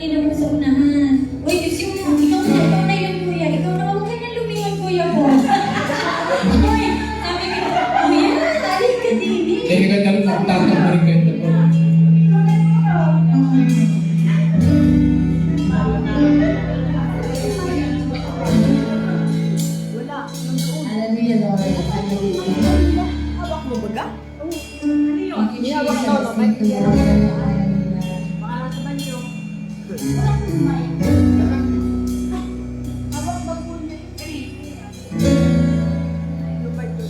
kanina po sa unahan. Uy, Diyos yung, ikaw na yun, kuya. Ikaw na, huwag ka niya lumingon, kuya ko. Uy, sabi ko, kuya, talig ka din. Kaya ka dapat magtatang pa rin kayo po. Hallelujah, Lord. Hallelujah. Hawak mo baga? Thank you, Hawak Jesus. daw, no? Thank you, Lord. Hallelujah. Baka nasa banyo. Hawak ba po niya? Lupay ko.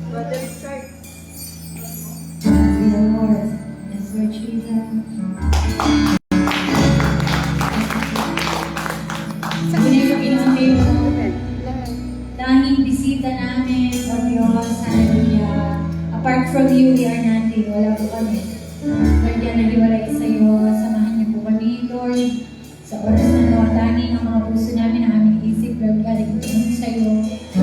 Brother Richard. Hallelujah, Lord. Yes, Lord Jesus. Tunay ko pinamay mo. Tanging bisita namin, O Diyos, hallelujah. Apart from you, we are nothing. Wala po kami. Lord, yan naghiwalay sa iyo. Samahan niyo po kami, Lord. Sa oras na ito, tanging ang mga puso namin, ang aming isip, Lord, galing po sa iyo.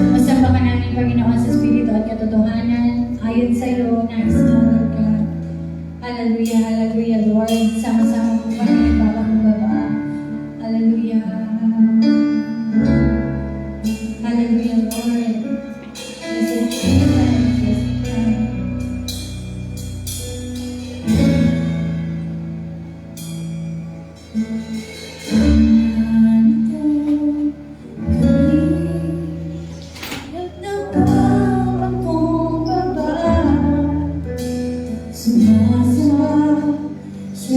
Masamba ka namin, Panginoon, sa Espiritu at katotohanan. Ayon sa iyo, nais mo, Lord God. Hallelujah, hallelujah, Lord. Sama-sama po kami, nagpapakumbaba. Hallelujah. Hallelujah, Lord. Yes, Lord Jesus. Yes, Lord. Sumasama sa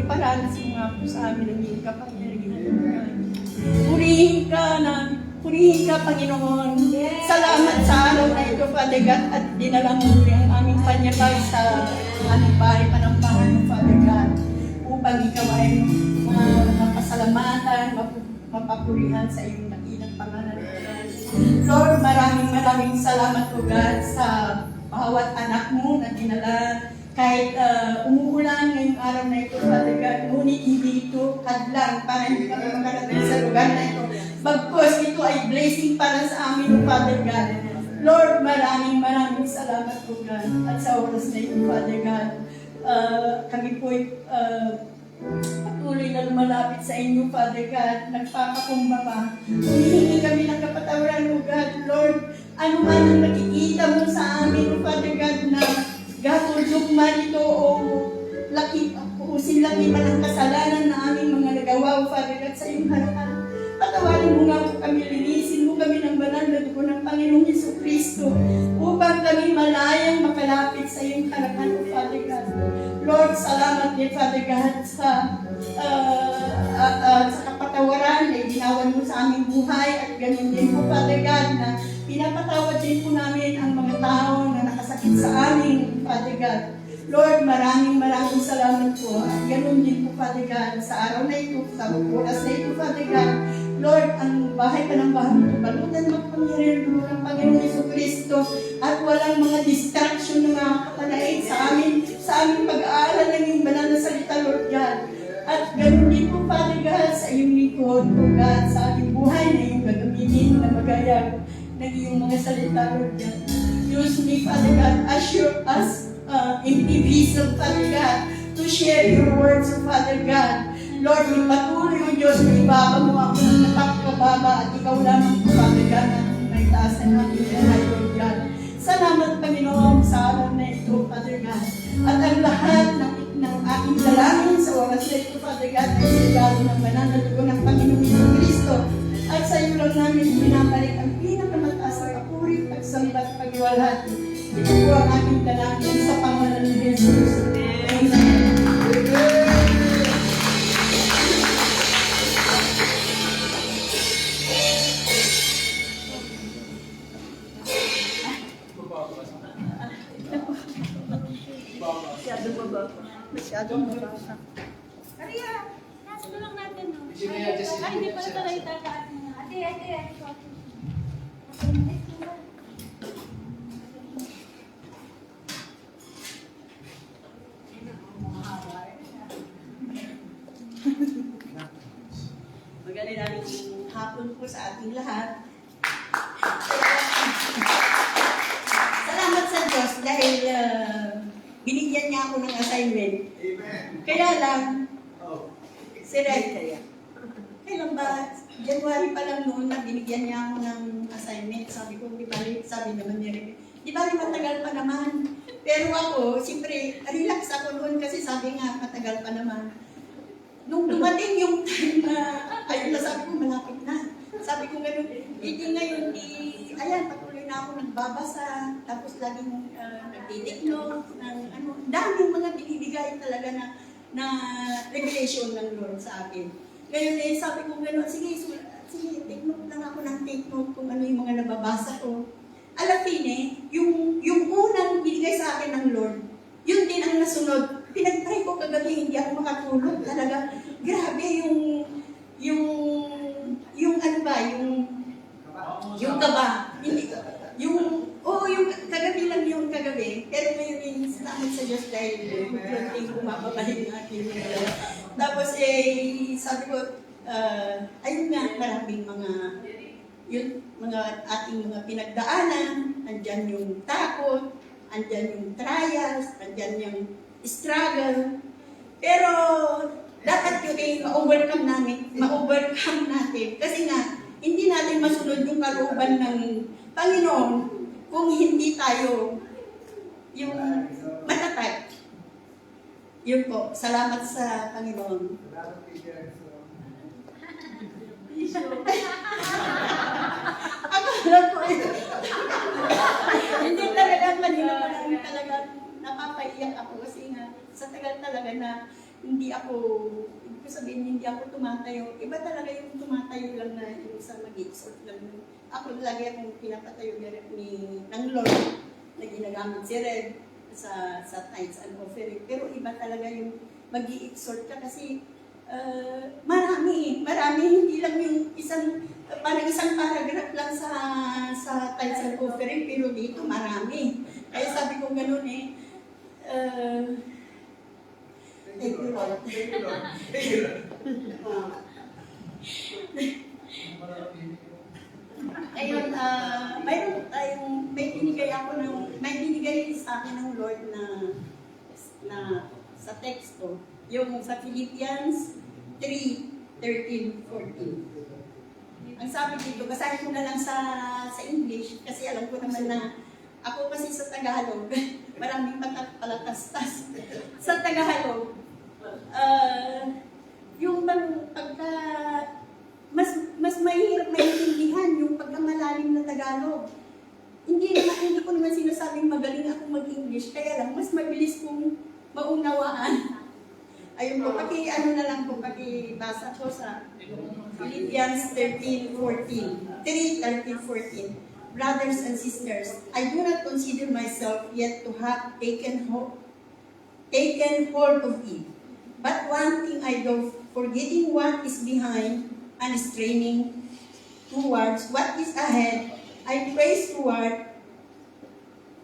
iparanas mo nga po sa amin ang iyong kapangyarihan. Purihin ka, Panginoon. Salamat sa araw na ito, Father God, at dinala mo muli ang aming panyabag sa aming bahay panambahan, Father God, upang ikaw ay mapasalamatan, mapapurihan sa iyong dakilang pangalan. Lord, maraming salamat po God sa bawat anak mo na dinala. Kahit umuulan ngayong araw na ito, Father God, ngunit hindi ito hadlang para hindi kami makarating sa lugar na ito. Bagkus, ito ay blessing para sa amin, Father God. Lord, maraming salamat po God. At sa oras na ito, Father God, kami po ay patuloy na lumalapit sa inyo, Father God, nagpapakumbaba. Humihingi kami ng kapatawaran mo, God. Lord, ano man ang nakikita mo sa amin, Father God, na gatulog man ito o sinlaki man ang kasalanan na aming mga nagawa, Father God, sa iyong harapan. Patawarin mo nga po kami, linisin mo kami ng banal na dugo ng Panginoong Jesucristo upang kami malayang makalapit sa iyong harapan, Father God. Lord, salamat din, Father God, sa kapatawaran na ginawan mo sa aming buhay at ganun din po, Father God, na pinapatawad din po namin ang mga tao na nakasakit sa amin, Father God. Lord, maraming salamat po. At ganun din po, Father God, sa araw na ito, sa oras na ito, Father God. Lord, ang bahay pa ng bahay mo, balutan mo ang pangyarihan ng Panginoong Jesucristo at walang mga distraction na makakapanain sa aming pag-aaral ng iyong banal na salita, Lord God. At ganun din po, Father God, sa iyong likod, O God, sa ating buhay na iyong gagamitin na magayag ng iyong mga salita, Lord God. Use me, Father God, assure us empty vessel, Father God, to share your words, O Father God. Lord, ipatuloy mo, Diyos, na ibaba mo ako ng napakababa at ikaw lamang, Father God, na may taas ng ating buhay, Lord God. Salamat, Panginoon, sa araw na ito, Father God. At ang lahat ng aking dalangin sa oras na ito, Father God, ay sigalo ng banal na dugo ng Panginoong Jesucristo. At sa iyo lang namin pinabalik ang pinakamataas na papuri, pagsamba at paghiwalhati. Ito po ang aking dalangin sa pangalan ni Jesus. Amen. Masyadong mabasa. Maria, nasa na lang natin, no? Ay, hindi pala talaga itataas mo na. Ate. Magandang hapon po sa ating lahat. Salamat sa Diyos dahil binigyan niya ako ng assignment. Amen. Kaya lang, si Red, kailan ba? January pa lang noon na binigyan niya ako ng assignment. Sabi ko, sabi naman niya rin, di ba matagal pa naman? Pero ako, siyempre, relax ako noon kasi sabi nga, matagal pa naman. Nung dumating yung time na, ayun na sabi ko, malapit na. Sabi ko gano'n, ngayon, ayan, patuloy na ako nagbabasa, tapos laging nagtitikno, daming mga binibigay talaga na revelation ng Lord sa akin. Ngayon sabi ko gano'n, sige, take note lang ako ng take note kung ano yung mga nababasa ko. Alapin yung unang binigay sa akin ng Lord, yun din ang nasunod. Pinag-try ko kagabi, hindi ako makatulog. Talaga, grabe yung ano ba, yung kaba. Hindi, yung kagabi lang yung kagabi. Pero ngayon yung salamat sa Diyos dahil yung kumapabalik ng aking tapos sabi ko, ayun nga, maraming mga ating mga pinagdaanan, andyan yung takot, andyan yung trials, andyan yung struggle. Pero dapat yun ma-overcome natin. Kasi nga, hindi natin masunod yung kalooban ng Panginoon kung hindi tayo yung matatag. Yun po. Salamat sa Panginoon. Akala ko hindi talaga kanina talaga napapaiyak ako kasi nga sa tagal talaga na hindi ako, ibig ko sabihin, hindi ako tumatayo. Iba talaga yung tumatayo lang na yung sa mag-exhort lang. Ako lagi akong pinapatayo ng Lord na ginagamit si Red sa tithes and offering. Pero iba talaga yung mag-exhort ka kasi marami, hindi lang yung parang isang paragraph lang sa tithes and offering, pero dito marami. Kaya sabi ko ganun thank you, Lord. Ayun, may binigay sa akin ng Lord na sa teksto, yung sa Philippians 3:13-14. Ang sabi dito, basahin ko na lang sa English kasi alam ko naman na ako kasi sa Tagalog, maraming palatastas. Sa Tagalog, yung pagka mas mahirap maintindihan yung pagkamalalim na Tagalog. Hindi ko naman sinasabing magaling ako mag-English, kaya lang mas mabilis kong maunawaan. Ayun po, pakibasa ko sa Philippians 3:13-14. Brothers and sisters, I do not consider myself yet to have taken hold of it. But one thing I do, forgetting what is behind and straining towards what is ahead, I press toward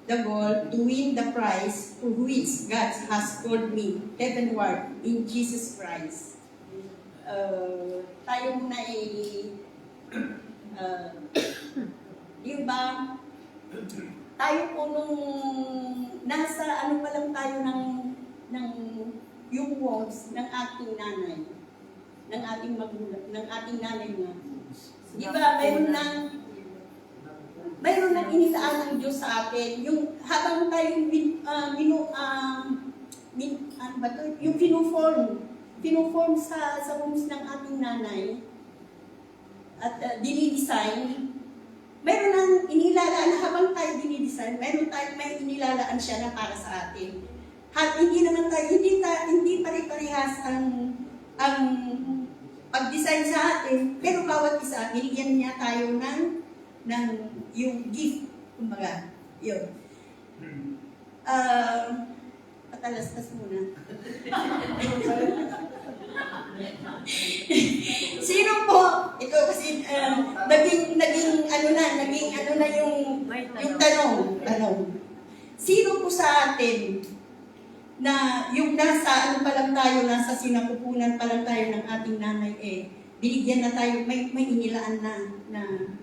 the goal to win the prize for which God has called me heavenward in Jesus Christ. Tayo muna di ba? Tayo po nung nasa pa lang tayo ng yung walls ng ating nanay, ng ating magulang, ng ating nanay nga. Di ba, mayroon nang inilaan ng Diyos sa atin. Yung habang tayong yung pinuform sa wombs ng ating nanay at dinidesign, mayroon nang inilalaan na habang tayo dinidesign, may inilalaan siya na para sa atin. At hindi pare-parehas ang pag-design sa atin, pero bawat isa, binigyan niya tayo ng yung gift, kumbaga, yun. Patalastas muna. Sino po? Ito kasi naging yung tanong. Sino po sa atin na yung nasa nasa sinapupunan pa lang tayo ng ating nanay binigyan na tayo, may inilaan na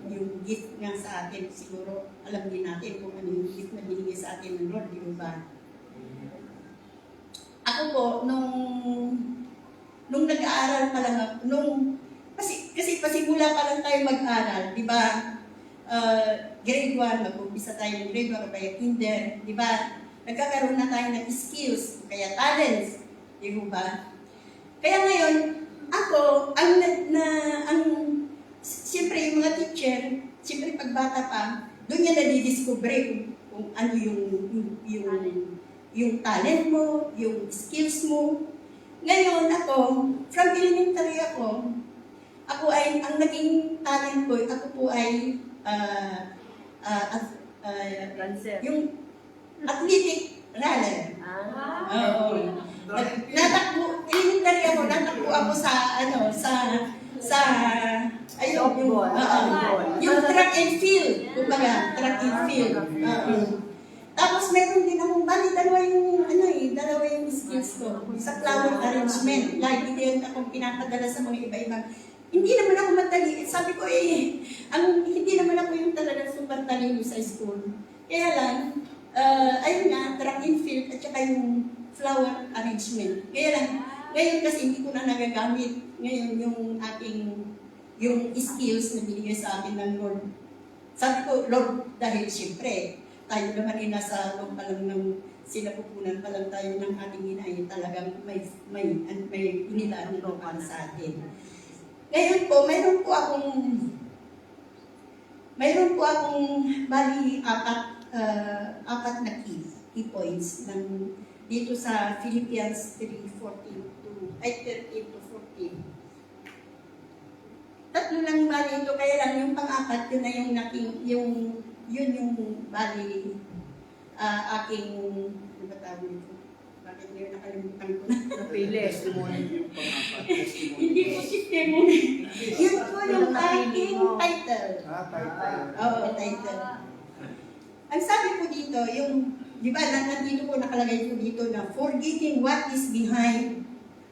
yung gift nga sa atin. Siguro alam din natin kung ano yung gift na binigay sa atin ng Lord, di ba? Ako po, nung nag-aaral pa lang ako, kasi pasimula pa lang tayo mag-aral, di ba? Grade 1, mag-umpisa tayo ng grade 1 o kaya kinder, di ba? Nagkakaroon na tayo ng skills, kaya talents, di ba? Kaya ngayon, ako, siyempre yung mga teacher, siyempre pagbata pa, doon niya nadidiscover kung ano yung talent mo, yung skills mo. Ngayon ako, from elementary ako ay, ang naging talent ko, ako po ay, yung athletic runner. Natakbo, elementary ako, natakbo ako yung track and field, kumbaga, track and field. Tapos meron din akong dalawa yung skills ko sa flower arrangement. Lagi din akong pinapadala sa mga iba-ibang. Hindi naman ako matali. Sabi ko hindi naman ako yung talagang super talino sa school. Kaya lang, ayun nga, track and field at saka yung flower arrangement. Kaya lang, ngayon kasi hindi ko na nagagamit ngayon yung skills na binigay sa akin ng Lord. Sabi ko, Lord, dahil siyempre, tayo naman nasa loob pa lang ng sinapupunan pa lang tayo ng ating inayin, talagang may inilaan na para sa atin. Ngayon po, mayroon po akong bali apat na key points dito sa Philippians 3:14 to ay 13 to 14. Tatlo lang bali ito, kaya lang yung pang-apat, yun na yung yun yung bali aking, ano ba tawag nito? Bakit ngayon nakalimutan ko na? Napilis. Hindi po testimony. Yun po yung aking title. Oo, title. Ang sabi po dito, yung, di ba, nandito po nakalagay po dito na forgetting what is behind.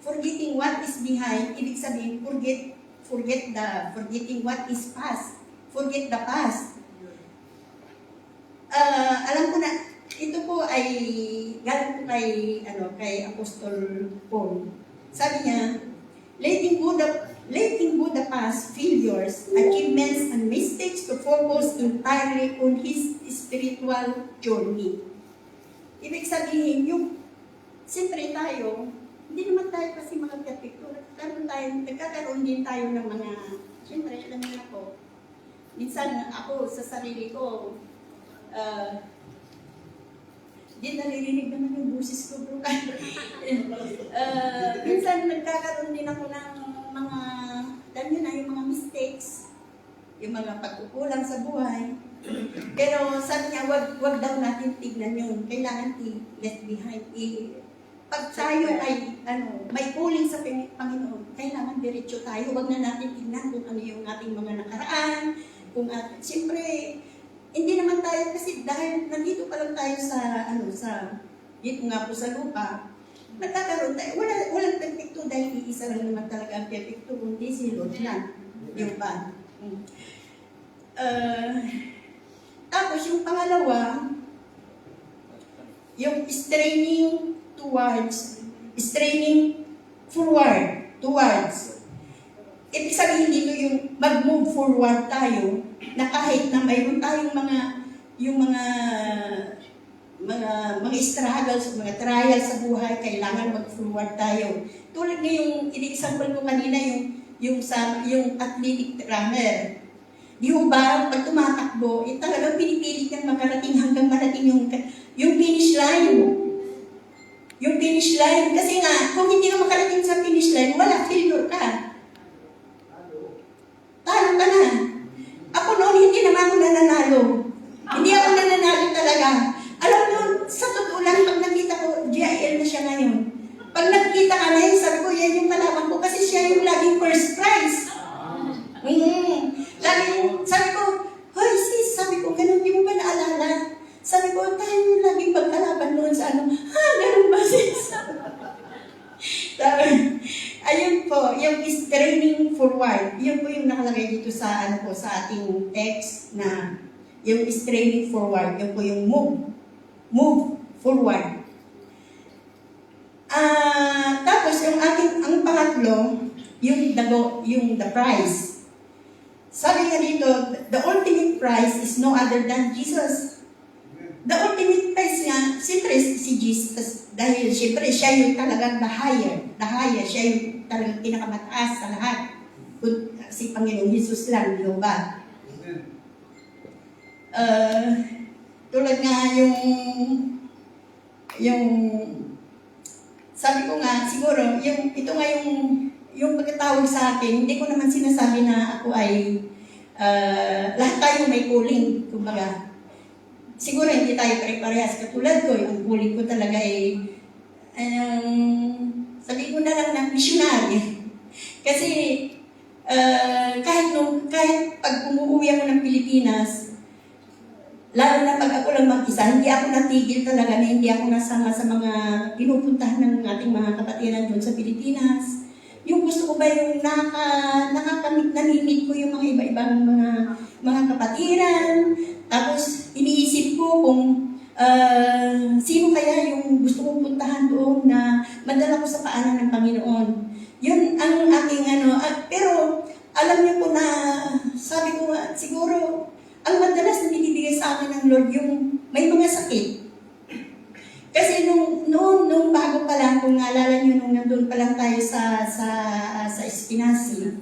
Forgetting what is behind, ibig sabihin, forgetting what is past. Forget the past. Alam ko na, ito po ay galing po kay Apostol Paul. Sabi niya, letting go the past, failures, achievements, and mistakes to focus entirely on his spiritual journey. Ibig sabihin, siyempre tayo, hindi naman tayo kasi mga perfecto. Nagkakaroon din tayo ng mga, siyempre, alam niyo na po, minsan ako sa sarili ko, di naririnig naman yung boses ko, bro. Minsan nagkakaroon din ako ng mga, alam niyo na, yung mga mistakes, yung mga pagkukulang sa buhay. Pero sabi niya, wag daw natin tignan yun. Kailangan left behind. Pag tayo ay may calling sa Panginoon, kailangan diretso tayo. Wag na natin tignan kung ano yung ating mga nakaraan. Siyempre, hindi naman tayo kasi dahil nandito pa lang tayo dito nga po sa lupa, nagkakaroon tayo. Walang perfecto dahil iisa lang naman talaga ang perfecto, kundi si Lord lang. Yung ba? Tapos yung pangalawa, yung straining forward towards. Ibig sabihin dito yung mag-move forward tayo na kahit na mayroon tayong mga struggles, mga trials sa buhay, kailangan mag-forward tayo. Tulad ng yung in-example ko kanina, yung athletic runner. Di ba, pag tumatakbo, talagang pinipilit niyang makarating hanggang marating yung finish line. Yung finish line, kasi nga, kung hindi ka makarating sa finish line, wala, failure ka. Talo ka na. Ako noon, hindi naman ako nananalo. Hindi ako nananalo talaga. Alam mo, sa totoo lang, pag nakita ko, GIL na siya ngayon. Pag nakita ka na yun, sabi ko, yan yung kalaban ko kasi siya yung laging first prize. Sabi ko, hoy sis, sabi ko, ganun, di mo ba naalala? Sabi ko, tayo yung laging pagkalaban noon sa ganun ba sis? Ayun po, yung straining forward, yun po yung nakalagay dito sa sa ating text na yung straining forward, yun po yung move forward. Tapos ang pangatlo, yung the prize. Sabi nga dito, the ultimate prize is no other than Jesus. The ultimate prize nga, siyempre si Jesus, dahil siyempre siya yung talagang the higher, siya yung talagang pinakamataas sa lahat. Si Panginoong Jesus lang, di ba? Tulad nga yung sabi ko nga, siguro, ito nga yung pagkatawag sa akin, hindi ko naman sinasabi na ako ay lahat tayo may calling, kumbaga. Siguro hindi tayo pare-parehas. Katulad ko, yung calling ko talaga ay sabi ko na lang na missionary. Kasi kahit pag umuwi ako ng Pilipinas, lalo na pag ako lang mag-isa, hindi ako natigil talaga na hindi ako nasama sa mga pinupuntahan ng ating mga kapatiran doon sa Pilipinas. Yung gusto ko ba yung namimit ko yung mga iba-ibang mga kapatiran. Tapos iniisip ko kung sino kaya yung gusto kong puntahan doon na madala ko sa paanan ng Panginoon. Yun ang aking pero alam niyo po na sabi ko siguro ang madalas na binibigay sa akin ng Lord yung may mga sakit. Kasi nung bago pa lang, kung naalala niyo nung nandun pa lang tayo sa Espinacy,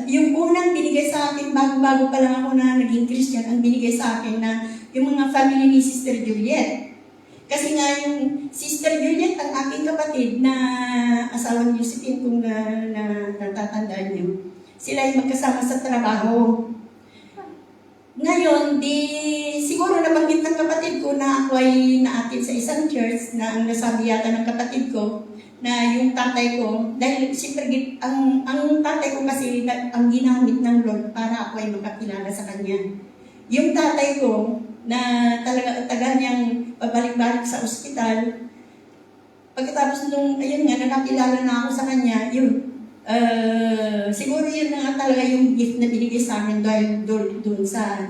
yung unang binigay sa akin, bago pa lang ako na naging Christian, ang binigay sa akin na yung mga family ni Sister Juliet. Kasi nga yung Sister Juliet, ang aking kapatid na asawa ni Josephine, kung natatandaan niyo, sila ay magkasama sa trabaho. Ngayon, siguro nabanggit ng kapatid ko na ako ay naatid sa isang church na ang nasabi yata ng kapatid ko na yung tatay ko, dahil siyempre ang tatay ko kasi ang ginamit ng Lord para ako ay makakilala sa Kanya. Yung tatay ko na taga niyang pabalik-balik sa ospital, pagkatapos nung, ayun nga, nakakilala na ako sa Kanya, yun, siguro yun na nga talaga yung gift na binigay sa akin dahil doon sa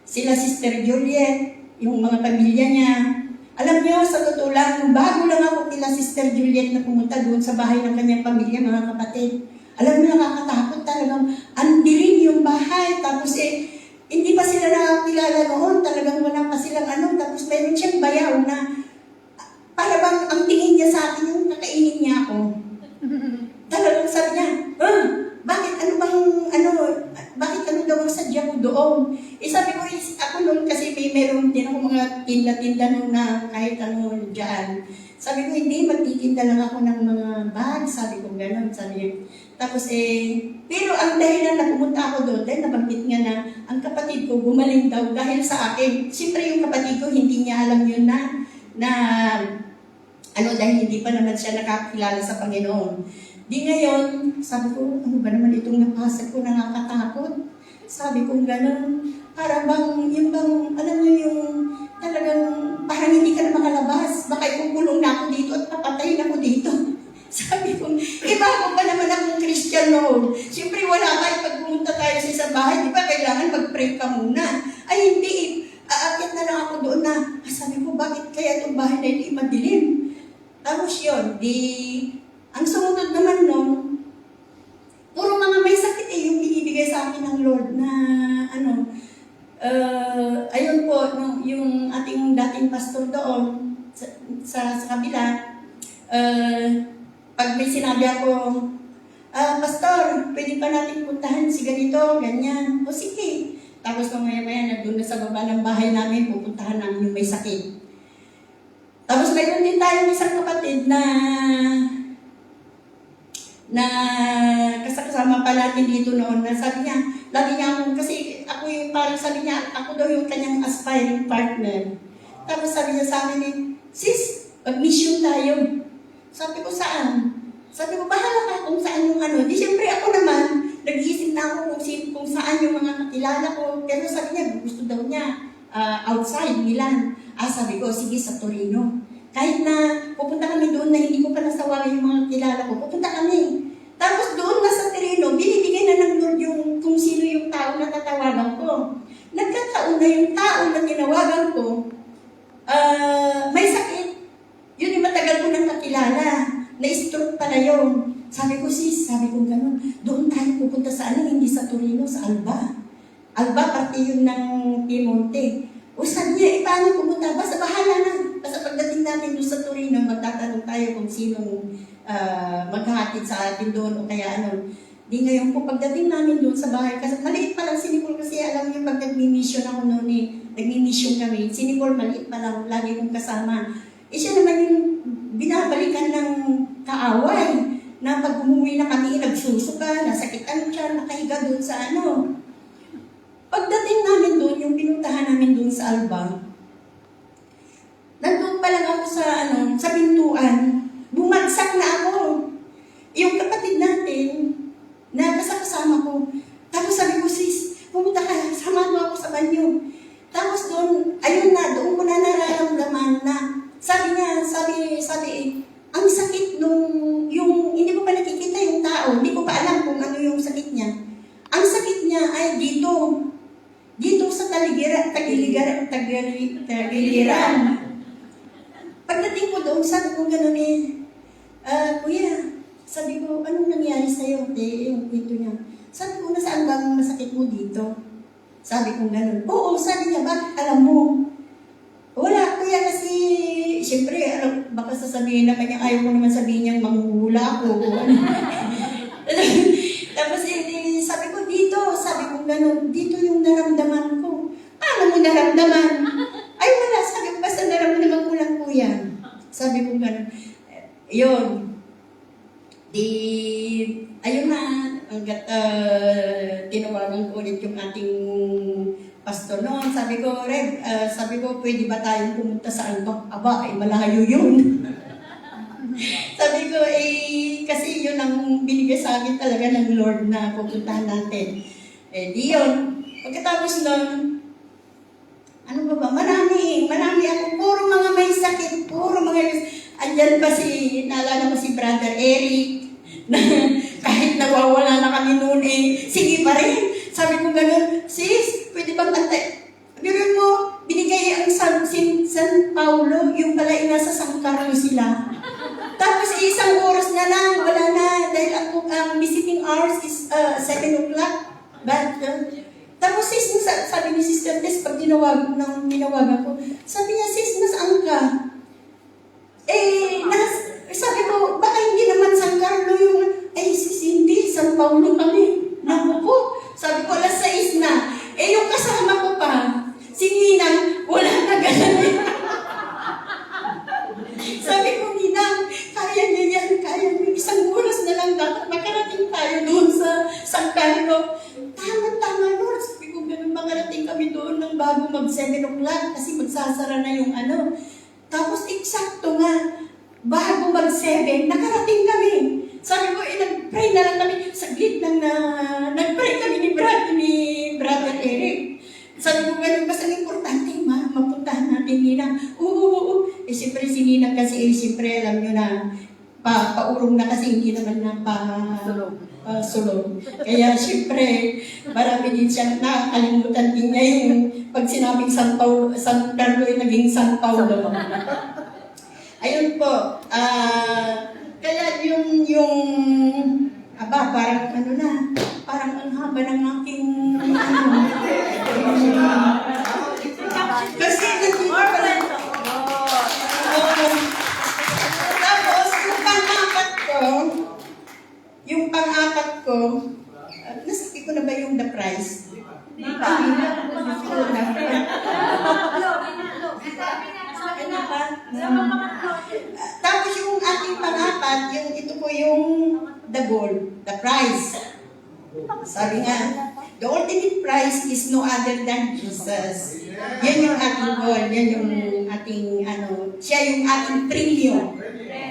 sila Sister Juliet, yung mga pamilya niya. Alam niyo, sa totoo lang, nung bago lang ako kila Sister Juliet na pumunta doon sa bahay ng kanyang pamilya, mga kapatid. Alam niyo, nakakatakot talagang ang dilim yung bahay. Tapos hindi pa sila nakakilala noon. Talagang wala pa silang Tapos meron siyang bayaw na para bang ang tingin niya sa akin yung kakainin niya ako. Talagang sabi niya, bakit bakit daw ang sadya ko doon? Sabi ko, ako noon kasi meron din ako mga tinda-tinda noon na kahit dyan. Sabi ko, hindi, magtitinda lang ako ng mga bag. Sabi ko, gano'n. Sabi niya. Tapos pero ang dahilan na pumunta ako doon, dahil nabanggit nga na ang kapatid ko gumaling daw dahil sa akin. Siyempre yung kapatid ko, hindi niya alam yun dahil hindi pa naman siya nakakilala sa Panginoon. Di ngayon, sabi ko, ano ba naman itong napasag ko, nakakatakot. Sabi ko gano'n, para bang, alam niyo yung talagang parang hindi ka na makalabas. Baka ikukulong na ako dito at papatayin ako dito. Sabi ko, bago pa naman akong Christian noon. Siyempre wala ka, pag pumunta tayo sa isang bahay, di ba kailangan mag-pray ka muna. Ay hindi, aakyat na lang ako doon na, sabi ko, bakit kaya itong bahay na hindi madilim? Tapos yun, ang sumunod naman nung, puro mga may sakit yung binibigay sa akin ng Lord na ayun po, yung ating dating pastor doon sa kabila, pag may sinabi ako, Pastor, pwede pa natin puntahan si ganito, ganyan. O sige. Tapos mamaya-maya nandun na sa baba ng bahay namin, pupuntahan namin yung may sakit. Tapos mayroon din tayong isang kapatid na kasama pa natin dito noon na sabi niya, lagi niya ako, kasi ako yung parang sabi niya, ako daw yung kanyang aspiring partner. Tapos sabi niya sa akin, sis, mag-mission tayo. Sabi ko, saan? Sabi ko, bahala ka kung saan yung Di siyempre ako naman, nag-iisip na ako kung saan yung mga kakilala ko. Pero sabi niya, gusto daw niya, outside, Milan. Sabi ko, sige, sa Torino. Kahit na pupunta kami doon na hindi ko pa nasawa yung mga kilala ko, pupunta kami. Tapos doon na sa Torino, binibigay na ng Lord kung sino yung tao na tatawagan ko. Nagkataon na yung tao na tinawagan ko, may sakit. Yun yung matagal ko nang kakilala. Na-stroke pala yun. Sabi ko, sis, sabi ko gano'n, doon tayo pupunta sa hindi sa Torino, sa Alba. Alba, parte yun ng Piemonte. O sabi niya, paano pumunta? Basta bahala na. Basta pagdating natin doon sa Torino, magtatanong tayo kung sinong maghahatid sa atin doon o kaya Di ngayon po, pagdating namin doon sa bahay, kasi maliit pa lang si Nicole kasi alam niyo pag nag-mission ako noon nag-mission kami. Si Nicole maliit pa lang, lagi kong kasama. Siya naman yung binabalikan ng kaaway na pag umuwi na kami, nagsusuka, nasakitan siya, nakahiga doon sa Pagdating namin doon, yung pinuntahan namin doon sa Alba, nandun pa lang ako sa pintuan, bumagsak na ako. Yung kapatid natin, na kasama ko, tapos sabi ko, sis, pumunta ka, sama mo ako sa banyo. Tapos doon, ayun na, doon ko na nararamdaman na, sabi niya, ang sakit yung hindi ko pa nakikita yung tao, hindi ko pa alam kung ano yung sakit niya. Ang sakit niya ay dito sa tagiliran. Pagdating ko doon, sabi ko gano'n kuya, sabi ko, anong nangyari sa'yo? Yung kwento niya. Sabi ko, nasaan bang masakit mo dito? Sabi ko gano'n. Oo, sabi niya, bakit alam mo? Wala, kuya, kasi siyempre, baka sasabihin na kanya, ayaw ko naman sabihin niyang manghuhula ako. Tapos sabi ko, sabi ko gano'n, dito yung naramdaman ko. Paano mo naramdaman? Ay wala, sabi ko, basta naramdaman ko lang Yun. Ayun na, hanggat tinawagan ko ulit yung ating pastor noon. Sabi ko, Reb, pwede ba tayong pumunta sa Albak? Aba, malayo yun. Sabi ko, kasi yun ang binigay sa akin talaga ng Lord na pupuntahan natin. Di yun. Pagkatapos nun, ano ba? Marami ako. Puro mga may sakit, andyan pa naalala ko si Brother Eric, na kahit nawawala na kami noon, sige pa rin. Sabi ko gano'n, sis, pwede bang biruin mo, binigay ang San Paulo, yung pala nasa San Carlos sila. Tapos isang oras na lang, wala na, dahil ang visiting hours is 7 o'clock. Tapos sis, sabi ni Sister Tess, pag tinawagan ko, sabi niya, sis, nasaan ka? Sabi ko, baka hindi naman San Carlo yung, sis, hindi, San Paulo kami. Naku po, sabi ko, alas 6 na. Yung kasama ko pa, si Ninang, wala na ganun. Sabi ko, Ninang, kaya niya yan, isang oras na lang makarating tayo doon sa San Carlo. Tama, Lord. Sabi ko, ganun, makarating kami doon ng bago mag-7 o'clock kasi magsasara na yung ano. Tapos, eksakto nga, bago mag-7, nakarating kami. Sabi ko, nag-pray na lang kami. Saglit lang nag-pray kami ni Brother Eric. Sabi ko, ganun ba ang importante, mapuntahan natin Ninang. Oo. Siyempre si Ninang kasi, siyempre alam nyo na, paurong na kasi hindi naman sulong. Kaya siyempre, marami din siya nakakalimutan din niya yung pag sinabing San Carlo ay naging San Paulo. Ayun po, kaya parang ang haba ng aking, kasi nandito pala. Tapos, yung pang-apat ko, nasabi ko na ba yung the price? Tapos yung ating pang-apat, ito po yung the goal, the prize. Sabi nga, the ultimate prize is no other than Jesus. Yan yung ating goal, yan yung ating siya yung ating premium.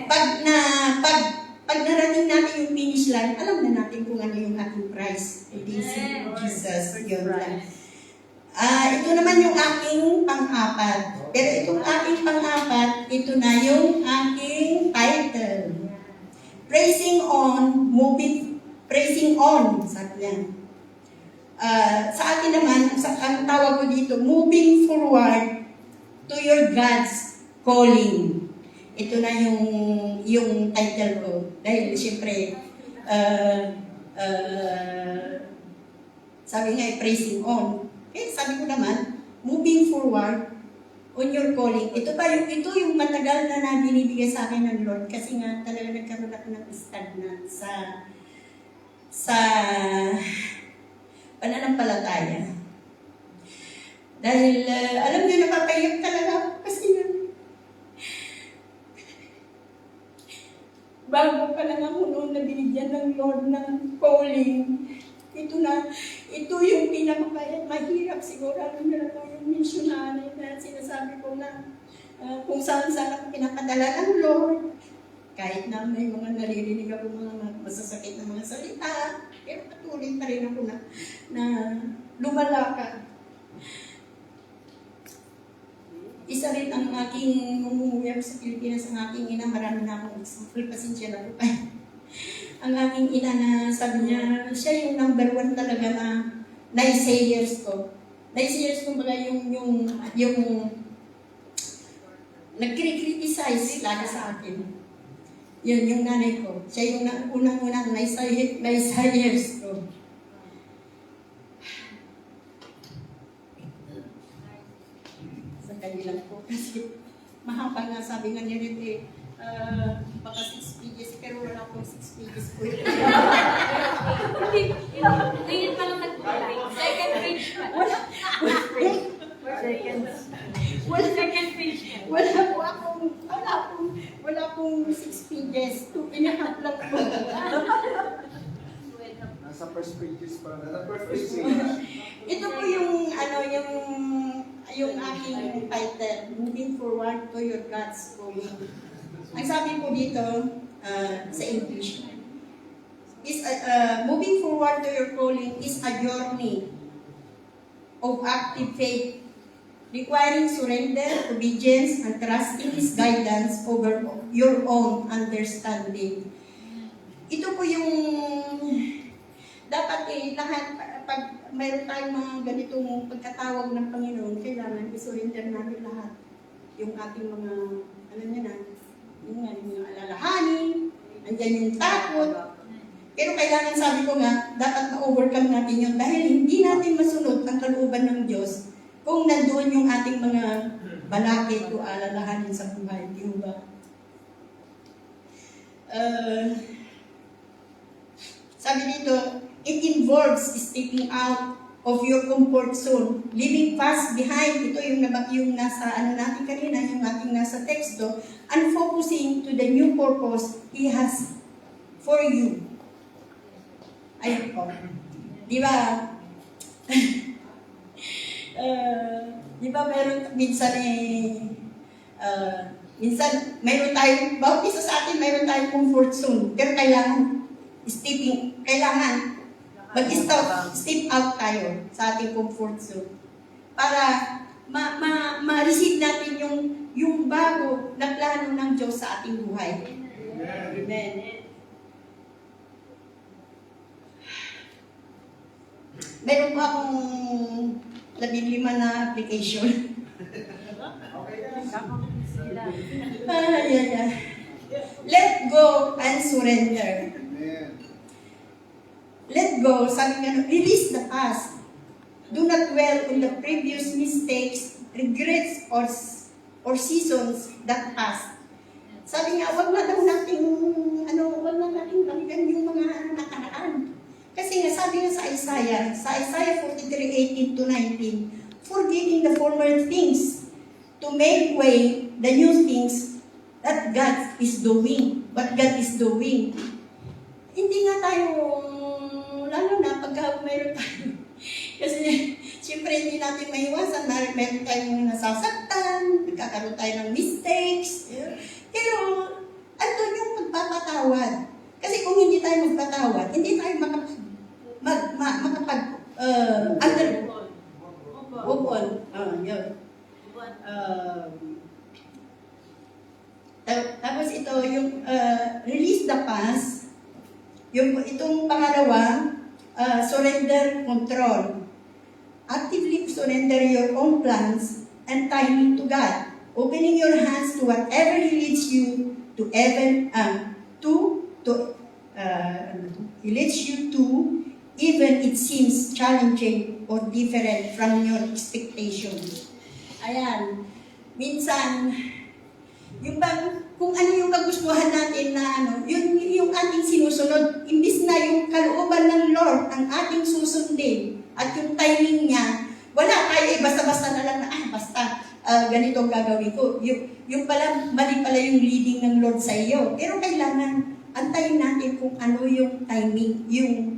Pag narating natin yung finish line, alam na natin kung ano yung ating prize. It is Jesus, yun lang. Ito naman yung aking pang-apat. Pero itong aking pang-apat, ito na yung aking title. Praising on, sabi niya. Sa akin naman, ang tawag ko dito, moving forward to your God's calling. Ito na yung title ko. Dahil siyempre, sabi nga, praising on. Sabi ko naman, moving forward on your calling. Ito yung matagal na binibigay sa akin ng Lord kasi nga talaga nagkaroon ako ng stagnant sa pananampalataya. Dahil alam niyo, napapayak talaga ako kasi bago pa lang ako noon na binigyan ng Lord ng calling. Ito yung pinakamahirap siguro. Alam niyo na po yung missionary na sinasabi ko na kung saan ako pinapadala ng Lord. Kahit na may mga naririnig ako mga masasakit na mga salita, pero patuloy pa rin ako na lumalakad. Isa rin ang aking umuwi ako sa Pilipinas, ang aking ina, marami na akong example, pasensya na po. Ang aking ina na sabi niya, siya yung number 1 talaga na naysayers ko. Naysayers ko baga yung nagkri-criticize lagi sa akin. Yun, yung nanay ko. Siya yung unang-unang naysayers ko. Kanilang po kasi mahaba nga sabi nga ni Rete, baka 6 pages pero wala pong 6 pages po. Ngayon pa lang nag-play. Second page pa. Wala pong 6 pages. Nasa first pages pa. Ito po yung yung aking title, Moving Forward to Your God's Calling. Ang sabi po dito sa English is moving forward to your calling is a journey of active faith, requiring surrender, obedience, and trust in His guidance over your own understanding. Ito po yung dapat lahat, pag mayroon tayong mga ganitong pagkatawag ng Panginoon, kailangan i-surrender natin lahat. Yung ating mga, yung mga alalahanin, andyan yung takot. Pero kailangan, sabi ko nga, dapat ma-overcome natin yun dahil hindi natin masunod ang kalooban ng Diyos kung nandoon yung ating mga balakid o alalahanin sa buhay. Di ba? Sabi dito, it involves stepping out of your comfort zone, leaving past behind, ito yung nasa natin kanina, yung ating nasa teksto, and focusing to the new purpose He has for you. Ayun po. Di ba? Di ba meron minsan minsan mayroon tayong, bawat isa sa atin mayroon tayong comfort zone, pero kailangan step out tayo sa ating comfort zone para ma-receive natin yung bago na plano ng Diyos sa ating buhay. Amen. Meron pa akong 15 na application. Let go and surrender. Let go, sabi nga, release the past. Do not dwell on the previous mistakes, regrets, or seasons that passed. Sabi nga, wag na nating balikan yung mga nakaraan. Kasi nga, sabi nga sa Isaiah 43:18-19, forgetting the former things, to make way the new things that God is doing, what God is doing. Hindi nga tayo, lalo na pagka mayroon tayo. Kasi siyempre hindi natin maiwasan na mayroon tayong nasasaktan, nagkakaroon tayo ng mistakes. Pero andun yung magpapatawad. Kasi kung hindi tayo magpatawad, hindi tayo tapos ito, yung release the past. Itong pangalawa, surrender control. Actively surrender your own plans and timing to God. Opening your hands to whatever He leads you to even it seems challenging or different from your expectations. Ayan. Minsan, kung ano yung kagustuhan natin na yun yung ating sinusunod, imbis na yung kalooban ng Lord ang ating susundin at yung timing niya, wala tayo basta-basta na lang na, ganito ang gagawin ko. Yung pala, mali pala yung leading ng Lord sa iyo. Pero kailangan, antayin natin kung ano yung timing, yung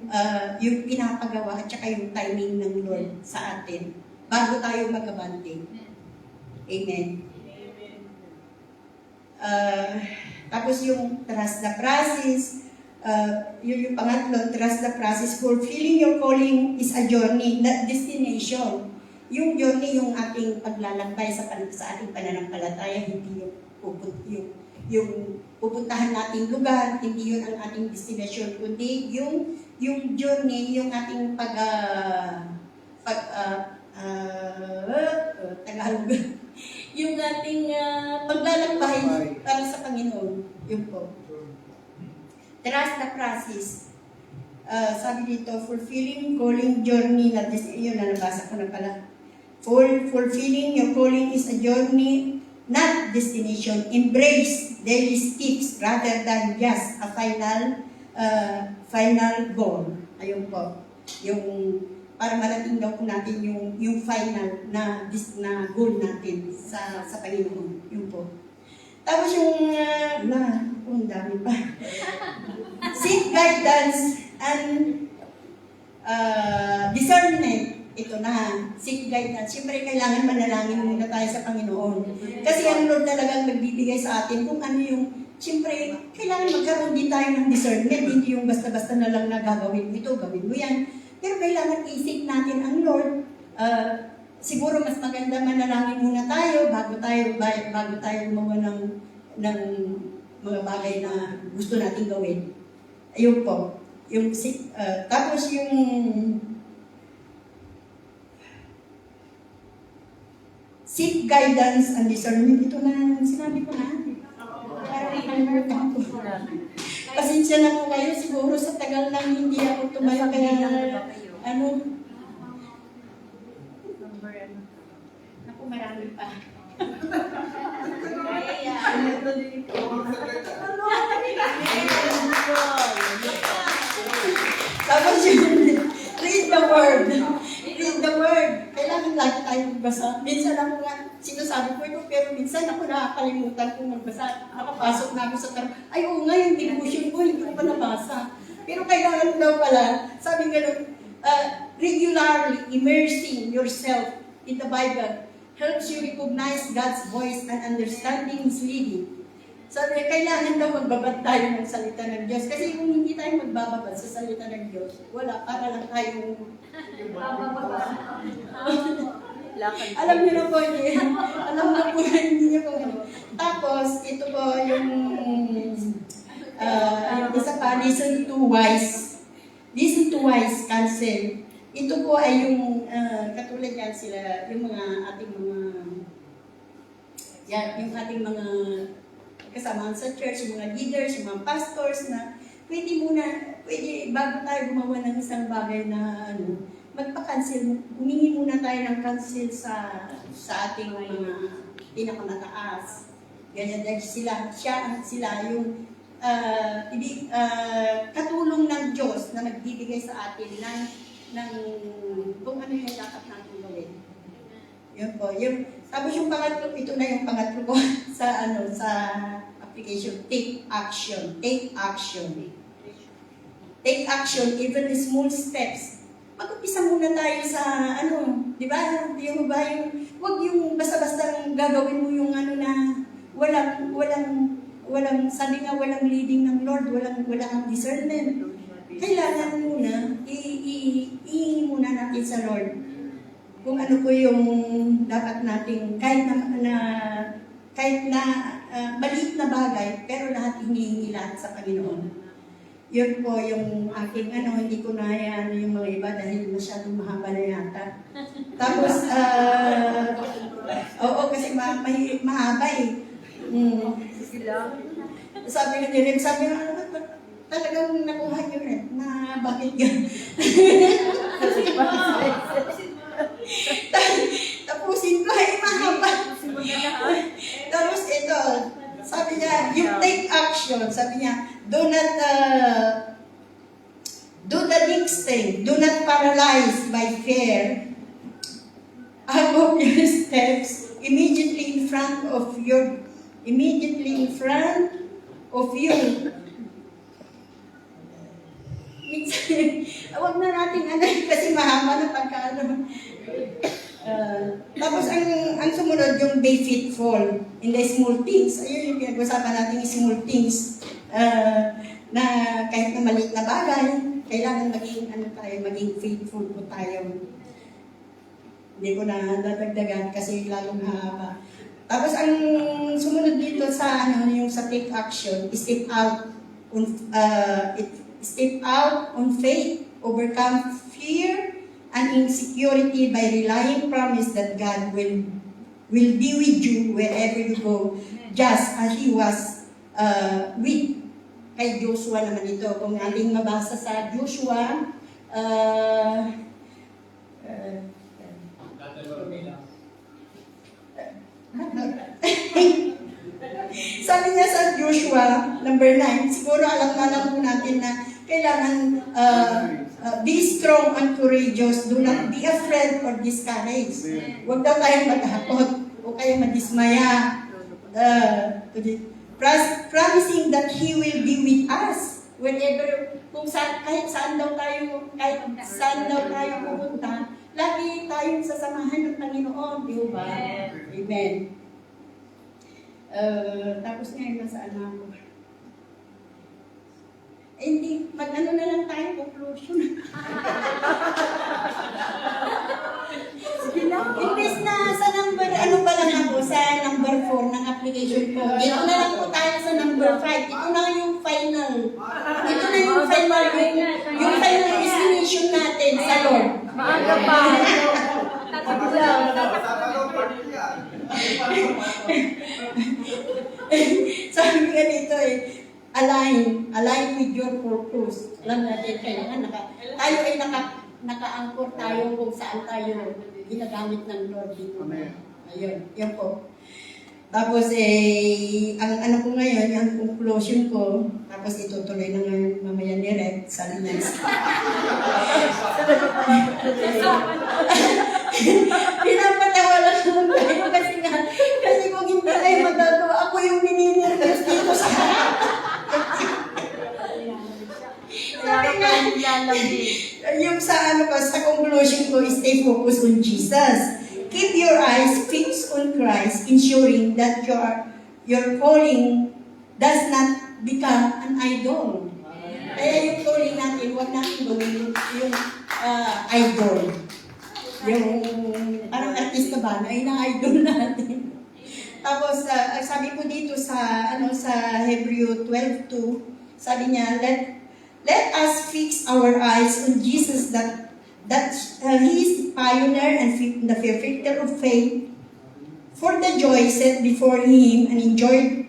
pinapagawa at saka yung timing ng Lord sa atin bago tayo mag-abante. Amen. Tapos yung trust the process, yung pangatlo, trust the process. Fulfilling your calling is a journey, not destination. Yung journey, yung ating paglalakbay sa ating pananampalataya, hindi yung pupuntahan nating lugar, hindi yun ang ating destination, kundi yung journey, yung ating Tagalog, yung ating paglalakbay para sa Panginoon. Yun po. Trust the process. Sabi dito, fulfilling calling journey, yun na nabasa ko na pala. Fulfilling your calling is a journey, not destination. Embrace daily steps rather than just a final goal. Ayun po. Yung para marating daw po natin yung final na goal natin sa Panginoon. Yun po. Tapos ang dami pa. Seek guidance and discernment. Ito na, seek guidance. Siyempre, kailangan manalangin muna tayo sa Panginoon. Kasi ang Lord talagang nagbibigay sa atin kung ano yung, siyempre, kailangan magkaroon din tayo ng discernment. Hindi yung basta-basta na lang na gagawin mo ito, gawin mo yan. Pero kailangan isik natin ang Lord. Siguro mas maganda manalangin muna tayo bago tayo gumawa ng mga bagay na gusto natin gawin. Ayun po. Tapos yung seek guidance and discernment. Ito na sinabi ko na. Parang nakalimutan ko. Pasensya na po kayo. Siguro sa tagal lang hindi ako tumayo. Kaya naku, marami pa. Tapos yung read the word. Read the word. Kailangan lagi tayo magbasa. Minsan ako nga, sinasabi ko ito, pero minsan ako nakakalimutan kung magbasa. Nakapasok na ako sa trabaho. Ay, oo nga, yung devotion ko, hindi ko pa nabasa. Pero kailangan daw pala, sabi nga regularly immersing yourself in the Bible helps you recognize God's voice and understanding His leading. Sabi, kailangan daw magbabad tayo ng salita ng Diyos. Kasi kung hindi tayo magbababad sa salita ng Diyos, wala, para lang tayong alam niyo na po, alam na po hindi niyo po. Tapos, ito po yung isa pa, listen to wise. Listen to wise counsel. Ito po ay yung, katulad yan sila, yung ating mga kasamahan sa church, yung mga leaders, yung mga pastors na pwede bago tayo gumawa ng isang bagay na magpa-cancel, humingi muna tayo ng cancel sa ating mga pinakamataas. Ganyan dahil sila yung katulong ng Diyos na nagbibigay sa atin ng kung ano yung dapat natin gawin. Yun po. Tapos yung pangatlo, ito na yung pangatlo ko sa application. Take action. Take action. Take action, even the small steps. Mag-upisa muna tayo sa di ba? Huwag yung basta-basta gagawin mo yung na walang sabi nga walang leading ng Lord, walang discernment. Kailangan muna ihingi muna natin sa Lord kung ano po yung dapat nating kahit na maliit na bagay, pero lahat hinihingi lahat sa Panginoon. Yun po yung aking hindi ko na yung mga iba dahil masyadong mahaba na yata. Tapos, oo, kasi mahaba eh. Sabi ni Rim, talagang nakuha niyo rin na bakit yan. Tapusin ko ay mahaba. Tapos ito, sabi niya, you take action. Sabi niya, do the next thing. Do not paralyze by fear. Above your steps, immediately in front of you. Huwag na natin kasi mahaba na tapos ang sumunod yung be faithful in the small things. Ayun yung pinag-usapan natin yung small things na kahit na maliit na bagay, kailangan maging faithful po tayo. Hindi ko na dadagdagan kasi lalong haba. Tapos ang sumunod dito sa yung sa take action, step out on faith, overcome fear and insecurity by relying promise that God will be with you wherever you go, just as He was with kay Joshua naman ito. Kung ating mabasa sa Joshua, sabi niya sa Joshua, number 9, siguro alam po natin na kailangan be strong and courageous. Do not be afraid or discouraged. Huwag daw tayong matakot o kaya madismaya. Promising that He will be with us whenever, kahit saan daw tayo pupunta, lagi tayong sasamahan ng Panginoon, di ba? Amen. Tapos ngayon, nasaan na ako? Hindi, mag-ano na lang tayo, conclusion. Imbes na sa number, ano pa lang ako, sa number 4 ng application ko. Dito na lang po tayo sa number 5. Ito na yung final. Ito na yung final, yung final destination natin sa Lord. Maaga pa. Sabi nga dito align with your purpose. Alam natin, kailangan tayo ay naka-anchor tayo kung saan tayo ginagamit ng Lord dito. Ayun, yan po. Tapos ang ano ko ngayon, yung conclusion ko, tapos itutuloy na ngayon mamaya ni Red sa next. Pinapatawa lang naman tayo kasi kung hindi tayo magagawa, ako yung nininirgos dito sa harap. Sabi nga, yung sa sa conclusion ko, stay focused on Jesus. Keep your eyes fixed on Christ, ensuring that your calling does not become an idol. Kaya yung calling natin, huwag natin gawin yung idol. Yung parang artista ba, ay na-idol natin. Tapos, sabi ko dito sa Hebrew 12:2, sabi niya, let us fix our eyes on Jesus that He is the pioneer and the perfecter of faith. For the joy set before Him and enjoyed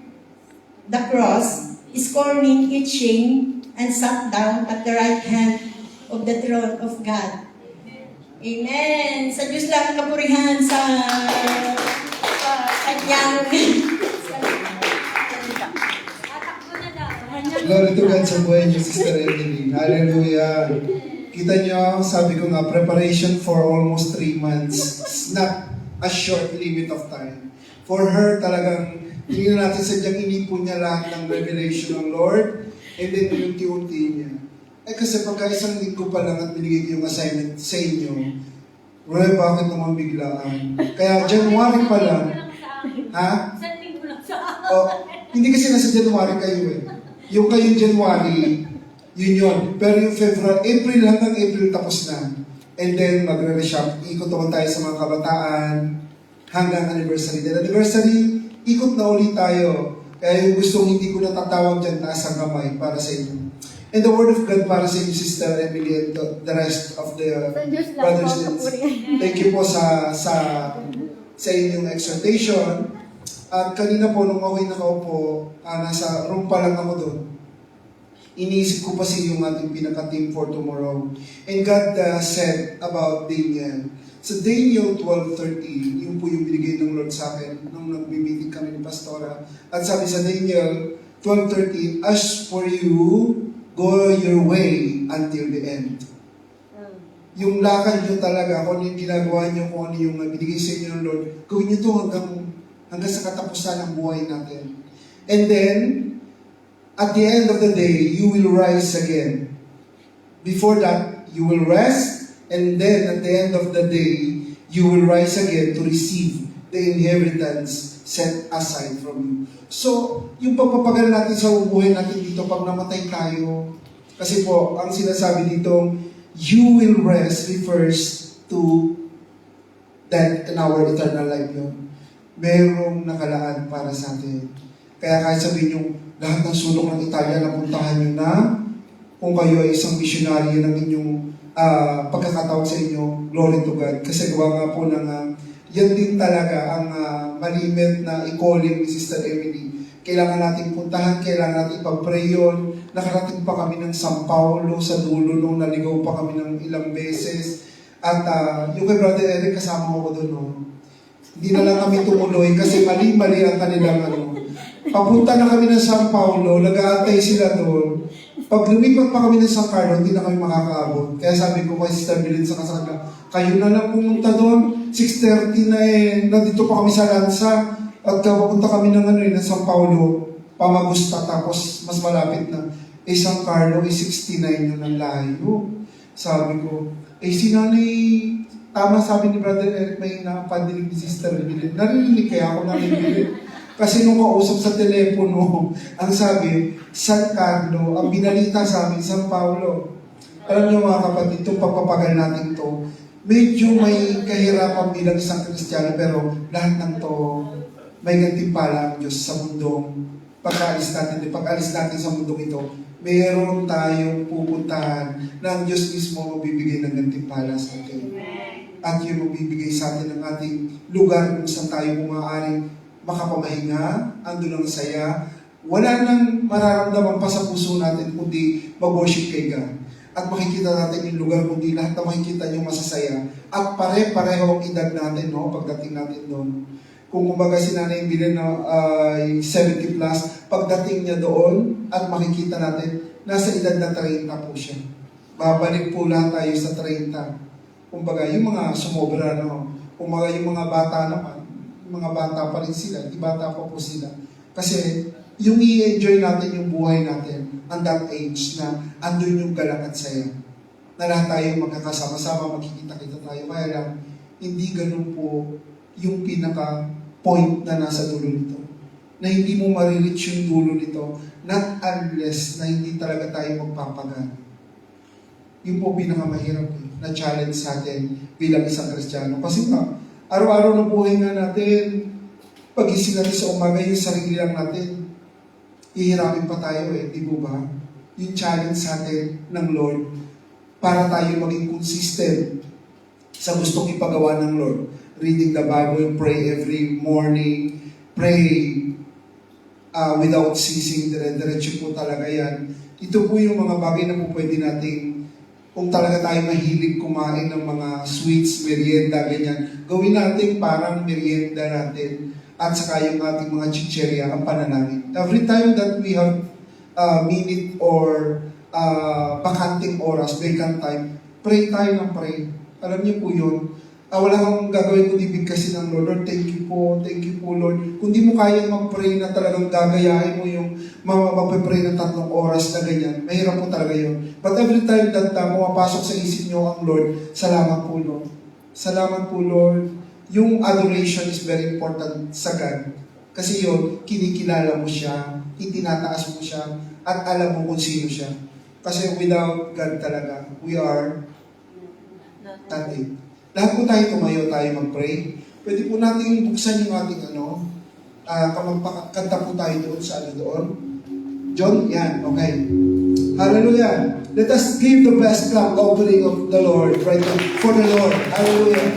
the cross, scorning its shame, and sat down at the right hand of the throne of God. Amen. Sa Diyos lang kapurihan sa kanyang Glory to God sa buhay niyo, Sister Emily. Hallelujah. Kita niyo, sabi ko nga, preparation for almost 3 months. It's not a short limit of time. For her, talagang, tingnan natin sadyang inipon niya lahat ng revelation ng Lord, and then unti-unti niya. Kasi pagka isang linggo pa lang at binigay ko yung assignment sa inyo, Roy, bakit naman biglaan? Kaya January pa lang, ha? Hindi kasi nasa January kayo eh. Yung kayong January, yun. Pero yung April hanggang April tapos na. And then magre-reshop. Ikot naman tayo sa mga kabataan hanggang anniversary. Then anniversary, ikot na ulit tayo. Kaya yung gustong hindi ko natatawag dyan, taas ang kamay para sa inyo. And the Word of God para sa inyo, Sister Emily, and the rest of the brothers and sisters. Thank you po sa inyong exhortation. At kanina po, nung ako'y nakaupo, nasa room pa lang ako doon. Iniisip ko pa yung ating pinaka-team for tomorrow. And God said about Daniel. Sa Daniel 12:30, yun po yung binigay ng Lord sa akin nung nag-meeting kami ni Pastora. At sabi sa Daniel 12:30, as for you, go your way until the end. Yung lakad nyo talaga, kung ano yung ginagawa nyo, kung ano yung binigay sa inyo ng Lord, gawin nyo ito hanggang sa katapusan ng buhay natin. And then, at the end of the day, you will rise again. Before that, you will rest, and then at the end of the day, you will rise again to receive the inheritance set aside from you. So, yung pagpapagal natin sa buhay natin dito, pag namatay tayo, kasi po, ang sinasabi dito, you will rest refers to death in our eternal life yun. Merong nakalaan para sa atin. Kaya kahit sabihin nyo, lahat ng sulok ng Italia, napuntahan nyo na, kung kayo ay isang missionary ng inyong pagkakatawag sa inyo, glory to God. Kasi gawa nga po ng, yan din talaga ang malimit na i-calling ni Sister Emily. Kailangan natin puntahan, kailangan natin ipag-pray yun. Nakarating pa kami ng San Paulo sa dulo nung naligaw pa kami ng ilang beses. At yung kay Brother Eric, kasama ko doon. No? Hindi na lang kami tumuloy kasi mali-mali ang kanilang Papunta na kami ng San Paulo, nag-aantay sila doon. Pag lumipat pa kami ng San Carlo, hindi na kami makakaabot. Kaya sabi ko kay Sister Bilin sa kasama, kayo na lang pumunta doon, 6:30 na nandito pa kami sa Lanza. At kapunta kami ng ng San Paulo, Pamagusta, tapos mas malapit na. San Carlo, 69 yun ang layo. Sabi ko, si nanay, tama sabi ni Brother Eric, may napadinig ni Sister Evelyn. Narinig kaya ako narinig. Kasi nung kausap sa telepono, ang sabi, San Carlo, ang binalita sa amin, San Paulo. Alam niyo mga kapatid, itong pagpapagal natin to, medyo may kahirapan bilang isang Kristiyano, pero lahat ng to, may gantimpala ang Diyos sa mundong pag-alis natin sa mundong ito, mayroon tayong pupuntahan na ang Diyos mismo magbibigay ng gantimpala sa atin. At yung magbibigay sa atin ng ating lugar kung saan tayo maaaring makapamahinga, andun ang saya, wala nang mararamdaman pa sa puso natin kundi mag-worship kay God. At makikita natin yung lugar kundi lahat na makikita nyo masasaya. At pare-pareho ang edad natin, no, pagdating natin doon. Kung kumbaga si Nanay Bilin na 70 plus, pagdating niya doon at makikita natin, nasa edad na 30 po siya. Babalik po lahat tayo sa 30. Kumbaga, yung mga sumobra, no? Kumbaga, yung mga bata naman, mga bata pa rin sila, di bata pa po sila. Kasi, yung i-enjoy natin yung buhay natin, on that age na andun yung galak at saya. Na lahat tayo magkakasama-sama, magkikita-kita tayo. Kaya lang, hindi ganun po yung pinaka-point na nasa dulo nito. Na hindi mo marireach yung dulo nito, not unless na hindi talaga tayo magpapagal. Yung po pinakamahirap na challenge sa atin bilang isang Kristiyano. Kasi nga, araw-araw ng buhay nga natin, pag-ising natin sa umaga, yung sarili lang natin, ihirapin pa tayo di po ba? Yung challenge sa atin ng Lord para tayo maging consistent sa gustong ipagawa ng Lord. Reading the Bible, pray every morning, pray without ceasing, dire-diretso po talaga yan. Ito po yung mga bagay na po pwede nating, kung talaga tayo mahilig kumain ng mga sweets, merienda, ganyan, gawin natin parang merienda natin at saka yung ating mga chicherya, ang pananangin. Every time that we have minute or bakanting oras, vacant time, pray tayo ng pray. Alam niyo po yun. Wala kang gagawin kundi bigkasin ng Lord. Lord, thank you po, Lord. Kung di mo kaya mag-pray na talagang gagayahin mo yung mag-pray ng 3 oras na ganyan, mahirap po talaga yun. But every time that pumapasok sa isip nyo ang Lord, salamat po, Lord. Salamat po, Lord. Yung adoration is very important sa God. Kasi yun, kinikilala mo siya, itinataas mo siya, at alam mo kung sino siya. Kasi without God talaga, we are nothing. Lahat po tayo tumayo, tayo mag-pray. Pwede po natin buksan yung ating kanta po tayo doon sa doon. John, yan, okay. Hallelujah. Let us give the best clap offering of the Lord, right now, for the Lord. Hallelujah.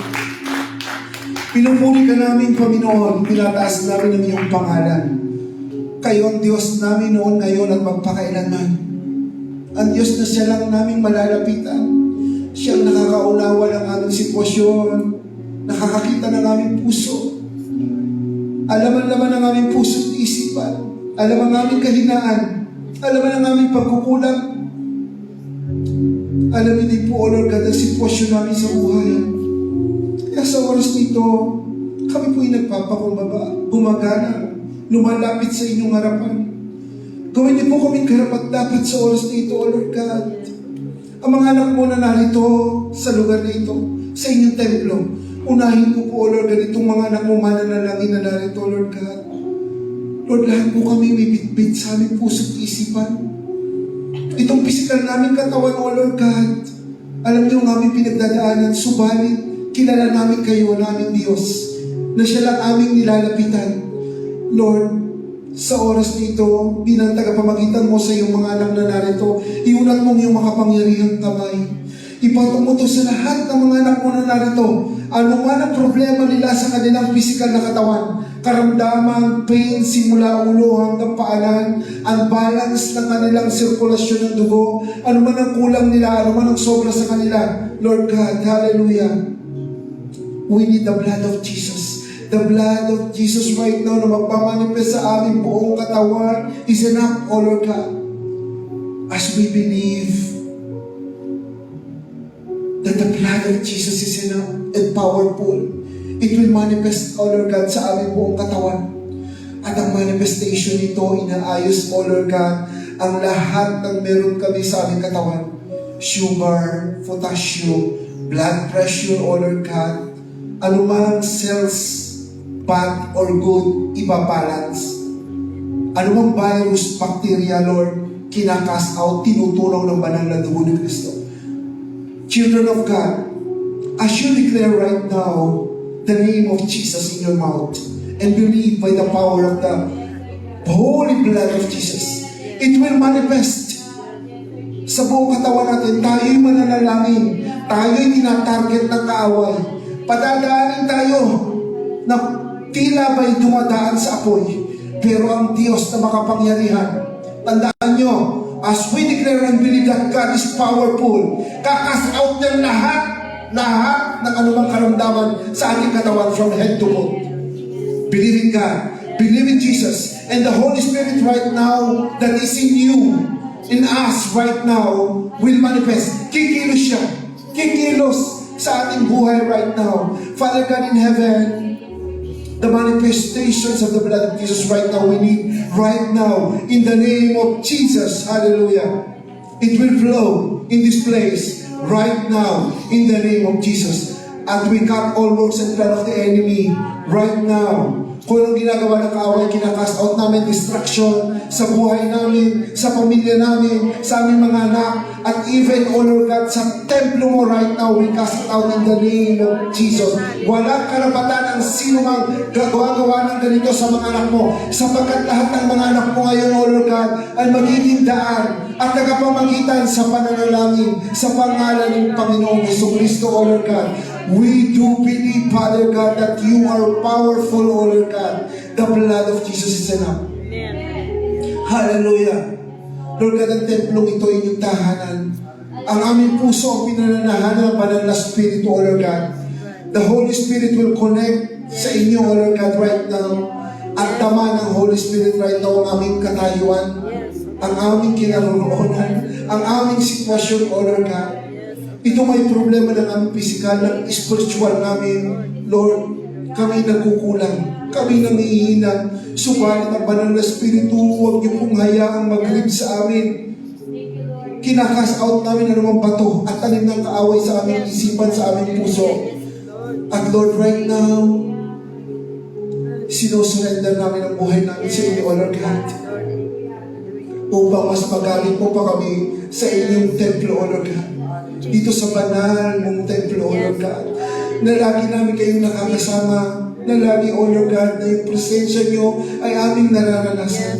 Pinupuri ka namin, Panginoon, pinataas namin ang iyong pangalan. Kayo ang Diyos namin noon, ngayon at magpakailanman. Ang Diyos na siya lang naming malalapitan. Siyang nakakaunawa ng aming sitwasyon, nakakakita ng aming puso. Alaman naman ang aming puso at isipan. Alaman ang aming kahinaan. Alaman ang aming pagkukulang. Alamin din po, O Lord God, ang sitwasyon namin sa buhay. Kaya sa oras nito, kami po'y nagpapakumbaba, gumagana, lumalapit sa inyong harapan. Gawin niyo po kaming karapat dapat sa oras nito, O Lord God. Ang mga anak mo na narito sa lugar na ito, sa inyong templo, unahin ko po, O Lord God, itong mga anak mo mananalangin na narito, O Lord God. Lord, lahat po kami may bitbit sa aming puso at isipan. Itong pisikal namin katawan, O Lord God, alam niyo ang aming pinagdadaanan, subalit, kilala namin kayo, naming Diyos, na siya lang aming nilalapitan. Lord, sa oras nito, bilang tagapamagitan mo sa iyong mga anak na narito, iunat mong iyong makapangyarihang kamay. Ipatong mo to sa lahat ng mga anak mo na narito. Ano man ang problema nila sa kanilang physical na katawan, karamdaman, pain, simula ulo hanggang paanan, ang balance ng kanilang sirkulasyon ng dugo, ano man ang kulang nila, ano man ang sobra sa kanila. Lord God, hallelujah. We need the blood of Jesus. The blood of Jesus right now na magpamanifest sa aming buong katawan is enough, O Lord God. As we believe that the blood of Jesus is enough and powerful, it will manifest, O Lord God, sa aming buong katawan. At ang manifestation nito, inaayos, O Lord God, ang lahat ng meron kami sa aming katawan. Sugar, potassium, blood pressure, O Lord God, anumang cells, bad or good, ibabalance. Anumang virus, bacteria, Lord, kinakas out, tinutulong ng banal na dugo ni Kristo. Children of God, as you declare right now the name of Jesus in your mouth and believe by the power of the holy blood of Jesus, it will manifest sa buong katawan natin. Tayo'y mananalangin, tayo'y tinatarget ng kaaway. Padadaanin tayo na tila ba'y dumadaan sa apoy, pero ang Diyos na makapangyarihan, tandaan nyo, as we declare and believe that God is powerful, kakas out ng lahat ng anumang karamdaman sa ating katawan from head to toe. Believe in God, believe in Jesus, and the Holy Spirit right now that is in you, in us right now, will manifest. Kikilos siya, kikilos sa ating buhay right now. Father God in heaven, the manifestations of the blood of Jesus right now, we need right now, in the name of Jesus. Hallelujah. It will flow in this place right now, in the name of Jesus. And we cut all works and plan of the enemy right now. Kung anong ginagawa ng kaaway, kinakast out namin distraction sa buhay namin, sa pamilya namin, sa aming mga anak, at even, O Lord God, sa templo mo right now, we cast it out in the name of Jesus. Walang karapatan ang sino mang gagawa ng ganito sa mga anak mo, sapagkat lahat ng mga anak mo ngayon, O Lord God, ay magiging daan at tagapamagitan sa pananalangin sa pangalan ng Panginoong Jesucristo, O Lord God. We do believe, Father God, that you are powerful, O Lord God. The blood of Jesus is enough. Hallelujah. Lord God, ang templong ito ay inyong tahanan. Ang aming puso ang pinananahan ng banal na Espiritu, O Lord God. The Holy Spirit will connect sa inyo, O Lord God, right now. At tama ng Holy Spirit right now ang aming katayuan, ang aming kinaroroonan, ang aming sitwasyon, O Lord God. Ito may problema ng aming physical, ng spiritual namin. Lord, kami nagkukulang, kami nangihina. Subalit ang banal na Espiritu, huwag niyo pong hayaang mag-live sa amin. Kinakas out namin anumang bato at tanim ng kaaway sa aming isipan, sa aming puso. At Lord, right now, sinusurrender namin ang buhay namin sa inyo, O Lord God, upang mas magamit mo pa kami sa inyong templo, O Lord God. Dito sa banal mong templo, O Lord God, na lagi namin kayong nakakasama, na lagi, O Lord God, na yung presensya nyo ay aming nararanasan.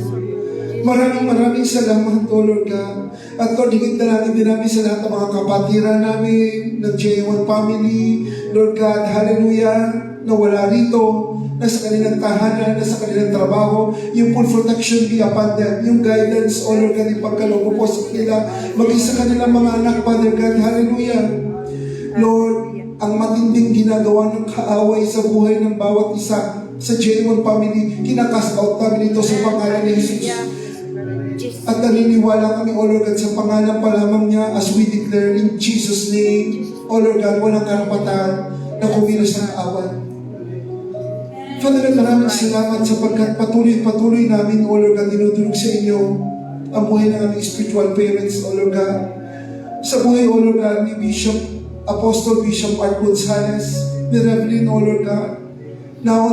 Maraming salamat, O Lord God. At Lord, higit na natin din namin sa lahat ng mga kapatiran namin, ng J1 family, Lord God, hallelujah, na wala rito, nasa kanilang tahanan, nasa kanilang trabaho, yung full protection be upon them, yung guidance, O Lord God, ipagkaloob po sa kanila, maging sa kanilang mga anak, Father God, hallelujah. Lord, ang matinding ginagawa ng kaaway sa buhay ng bawat isa sa J1 family, kinakas out namin ito sa pangalan ni Jesus. At naniniwala kami, O Lord God, sa pangalan pa lamang niya, as we declare in Jesus' name, O Lord God, walang karapatan na kumilos ng kaaway. Father God, maraming salamat sapagkat patuloy namin, O Lord God, dinudulog sa inyo ang buhay ng aming spiritual parents, O Lord God. Sa buhay, O Lord God, ni Apostle Bishop Art Gonzalez, ni Reverend, O Lord God. Now,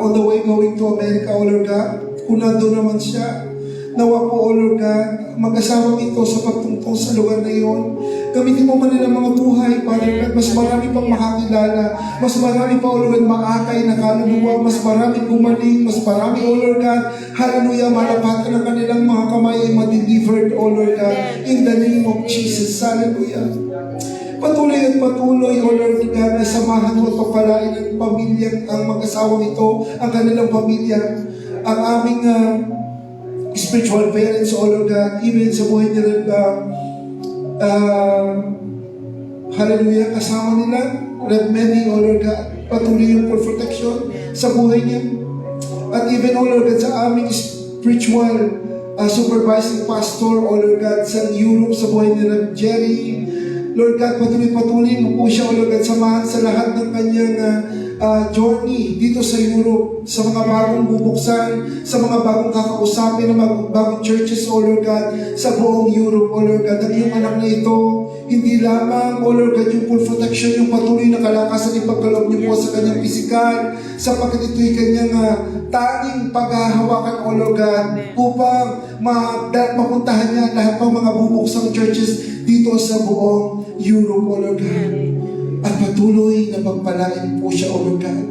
on the way going to America, O Lord God, kung nandun naman siya, nawa po, O Lord God, mag-asawang ito sa pagtungtong sa lugar na iyon. Gamitin mo man nilang mga buhay, Father God, mas marami pang makakilala, mas marami pa, O Lord God, makakay na kaluluwa, mas marami gumaling, mas marami, O Lord God, hallelujah, malapatan ng kanilang mga kamay ay ma-delivered, O Lord God, in the name of Jesus, hallelujah. Patuloy, O Lord God, na samahan mo at pagpalain ng pamilya, ang mag-asawang ito, ang kanilang pamilya, ang aming spiritual parents, O Lord God, even sa buhay nila, hallelujah, kasama nila, Rev Manny, O Lord God, patuloy yung full protection sa buhay niya. At even, O Lord God, sa aming spiritual supervising pastor, O Lord God, sa Europe, sa buhay ni Rev Jerry, Lord God, patuloy mo po siya, O Lord God, samahan sa lahat ng kanyang journey dito sa Europe, sa mga bagong bubuksan, sa mga bagong kakausapin, ng mga bagong churches, O Lord God, sa buong Europe, O Lord God. Ang iyong anak na ito, hindi lamang, O Lord God, yung full protection, yung patuloy na kalakasan, ipagkaloob niyo po sa kanyang pisikal, sapagkat ito'y kanyang tanging paghahawakan, O Lord God, upang mapuntahan niya lahat ng mga bubuksang churches dito sa buong Europe, O Lord God. At patuloy na pagpalain po siya, O Lord God,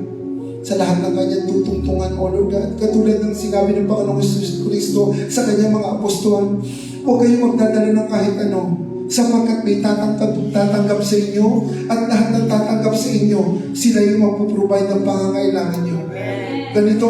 sa lahat ng kanyang tutungtungan, O Lord God. Katulad ng sinabi ng Panginoong Kristo sa kanyang mga apostol, huwag kayong magdadala ng kahit ano, sapagkat may tatanggap sa inyo, at lahat ng tatanggap sa inyo, sila yung magpuprovide ng pangangailangan nyo. Ganito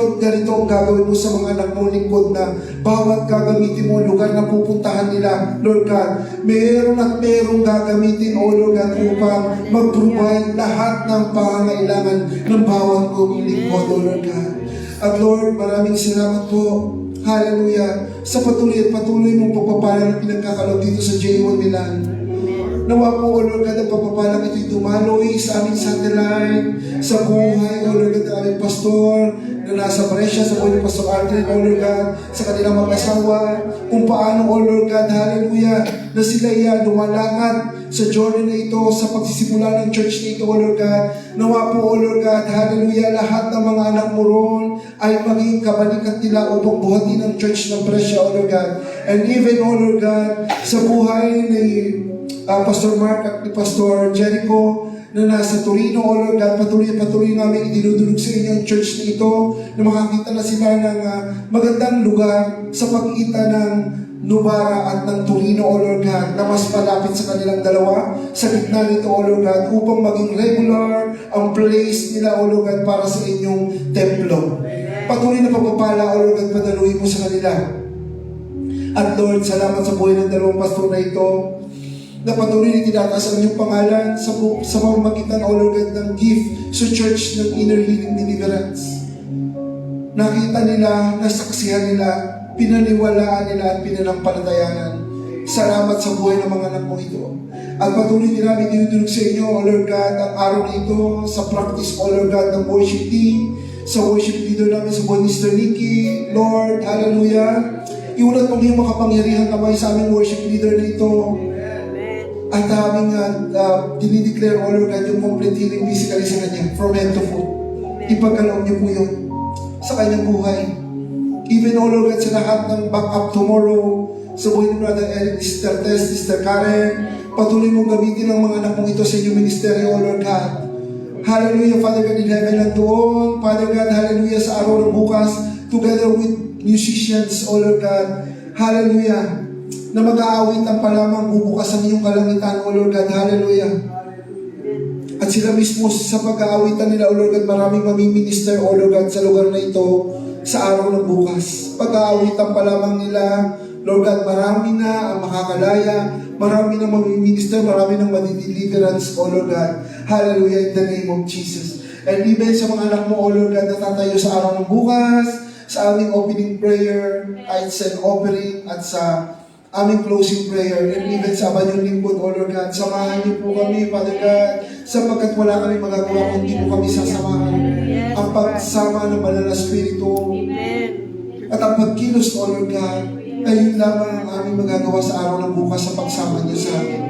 ang gagawin mo sa mga anak mo lingkod na bawat gagamitin mo, lugar na pupuntahan nila, Lord God, merong gagamitin, O Lord God, upang mag-provide lahat ng pangangailangan ng bawat kong lingkod, O Lord God. At Lord, maraming salamat po, hallelujah, sa patuloy mong pagpapala na pinagkakalaw dito sa J1 Milan. Nawa po, O Lord God, ang pagpapalang ito'y dumaloy sa aming satellite, sa buhay, O Lord God, ng aming pastor, na nasa Brescia, sa buhay ng Pastor Aldrin, O Lord God, sa kanilang mag-asawa, kung paano, O Lord God, hallelujah, na sila lumalakad sa journey na ito, sa pagsisimula ng church na ito, O Lord God. Nawa po, O Lord God, hallelujah, lahat ng mga anak mo ron ay maging kabalikat nila upang buhatin ang church ng Brescia, O Lord God. And even, O Lord God, sa buhay ni Pastor Mark at ni Pastor Jericho na nasa Torino, O Lord God, patuloy namin idinudulog sa inyo ang church na ito, na makakita na sila ng magandang lugar sa pagitan ng Novara at ng Torino, O Lord God, na mas malapit sa kanilang dalawa, sa gitna nito, O Lord God, upang maging regular ang place nila, O Lord God, para sa inyong templo. Patuloy na pagpapala, O Lord God, padaluin mo sa kanila. At Lord, salamat sa buhay ng dalawang pastor na ito, na patuloy na tinataas ang iyong pangalan sa pamamagitan, O Lord God, ng gift sa church ng Inner Healing Deliverance. Nakita nila, nasaksihan nila, pinaniwalaan nila at pinanampalatayanan. Salamat sa buhay ng mga anak mo ito. At patuloy nila idinudulog sa inyo, O Lord God, ang araw na ito sa practice, O Lord God, ng worship team, sa worship leader namin sa buhay ni Sister Nikki. Lord, hallelujah. Iulat mo ngayong makapangyarihan kamay sa aming worship leader na ito. At aming dinideclare, O Lord God, yung complete healing physically sa kanya, from head to foot. Ipagkaloob niyo po yun sa kanyang buhay. Even, O Lord God, sa lahat ng backup tomorrow, sa buhay ni Brother Eric, Sister Tess, Sister Karen, patuloy mong gamitin ang mga anak mong ito sa inyong ministeryo, O Lord God. Hallelujah, Father God in heaven, nandoon, Father God, hallelujah, sa araw ng bukas, together with musicians, O Lord God, hallelujah, na mag-aawitan pa lamang bubukas ang iyong kalangitan, O Lord God, hallelujah. At sila mismo sa pag-aawitan nila, O Lord God, maraming mamiminister, O Lord God, sa lugar na ito, sa araw ng bukas. Pag-aawitan pa lamang nila, Lord God, marami na ang makakalaya, marami na mamiminister, marami na madideliverance, O Lord God, hallelujah, in the name of Jesus. And even sa mga anak mo, O Lord God, na tatayo sa araw ng bukas, sa aming opening prayer, tithes and offering, at sa aming closing prayer, and even sa Abanyong Lingkod, O Lord God, samahan niyo po kami, Father God, sapagkat wala kami magagawa kung hindi mo kami sasamahan. Ang pagsama ng Banal na Espiritu, at ang pagkilos, O Lord God, ay yun lamang ang aming magagawa sa araw ng bukas sa pagsama niyo sa amin.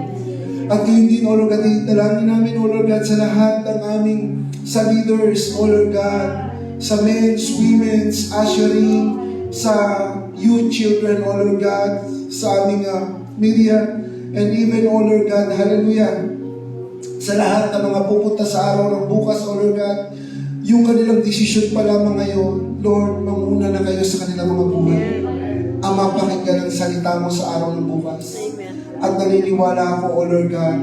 At yun din, O Lord God, dalangin namin, O Lord God, sa lahat ng aming sa leaders, O Lord God, sa men's, women's, ushering, sa youth children, O Lord God, sa aming media, and even, O Lord God, hallelujah, sa lahat ng mga pupunta sa araw ng bukas, O Lord God, yung kanilang desisyon pa lamang ngayon, Lord, mamuna na kayo sa kanilang mga buhay. Ang mapakinggan ng salita mo sa araw ng bukas. At naniniwala ako, O Lord God,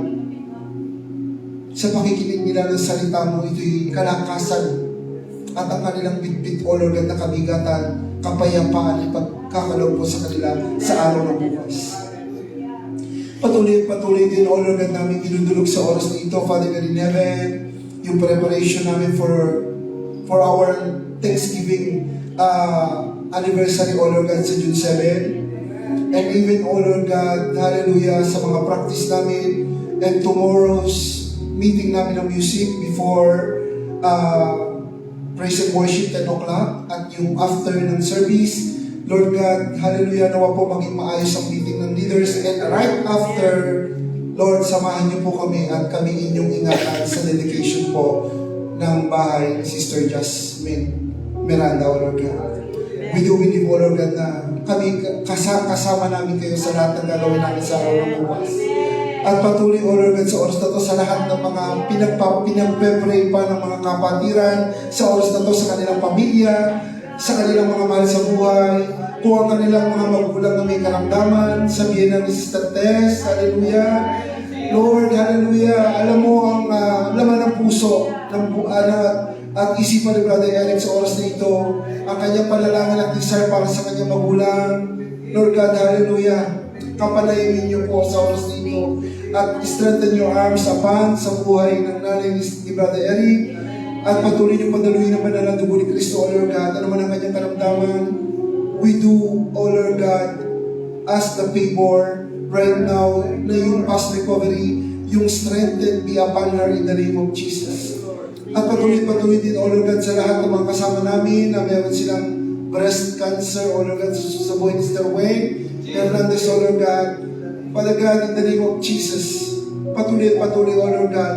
sa pakikinig nila ng salita mo, ito'y kalakasan at ang kanilang bitbit, O Lord God, na kabigatan, kapayapaan, ipagkakaloob po sa kanila sa araw ng bukas. Patuloy din, O Lord God, namin dinudulog sa oras na ito, Father God in heaven, yung preparation namin for our Thanksgiving anniversary, O Lord God, sa June 7. And even, O Lord God, hallelujah, sa mga practice namin and tomorrow's meeting namin ng music before praise and worship 10 o'clock at yung after ng service. Lord God, hallelujah, nawa po maging maayos ang meeting ng leaders. And right after, Lord, samahan niyo po kami at kami inyong ingatan sa dedication po ng bahay ni Sister Jasmine Miranda, O Lord God. We do believe, O Lord God, na kami kasama namin kayo sa lahat ng gagawin namin sa araw ng bukas. At patuloy, O Lord God, sa oras na to, sa lahat ng mga pinagpe-pray pa ng mga kapatiran, sa oras na to, sa kanilang pamilya, sa kanilang mga mahal sa buhay, kung ang kanilang mga magulang na may karamdaman, sabihin ng Sister Tess, hallelujah. Lord, hallelujah, alam mo ang laman ng puso ng at isipan ni Brother Eric sa oras na ito, ang kanyang panalangin at desire para sa kanyang magulang. Lord God, hallelujah, kapalayamin niyo po sa oras na ito at strengthen your arms upon sa buhay ng nanay ni Brother Eric. At patuloy niyo padaluin naman na ng dugo ni Kristo, O Lord God. Ano man ang kanyang karamdaman, we do, O Lord God, ask the favor right now na yung past recovery, yung strengthen be upon her in the name of Jesus. At patuloy din, O Lord God, sa lahat ng mga kasama namin na meron silang breast cancer, O Lord God, sa buhay ni Sister Wayne Hernandez, O Lord God. Father God, in the name of Jesus, patuloy, O Lord God,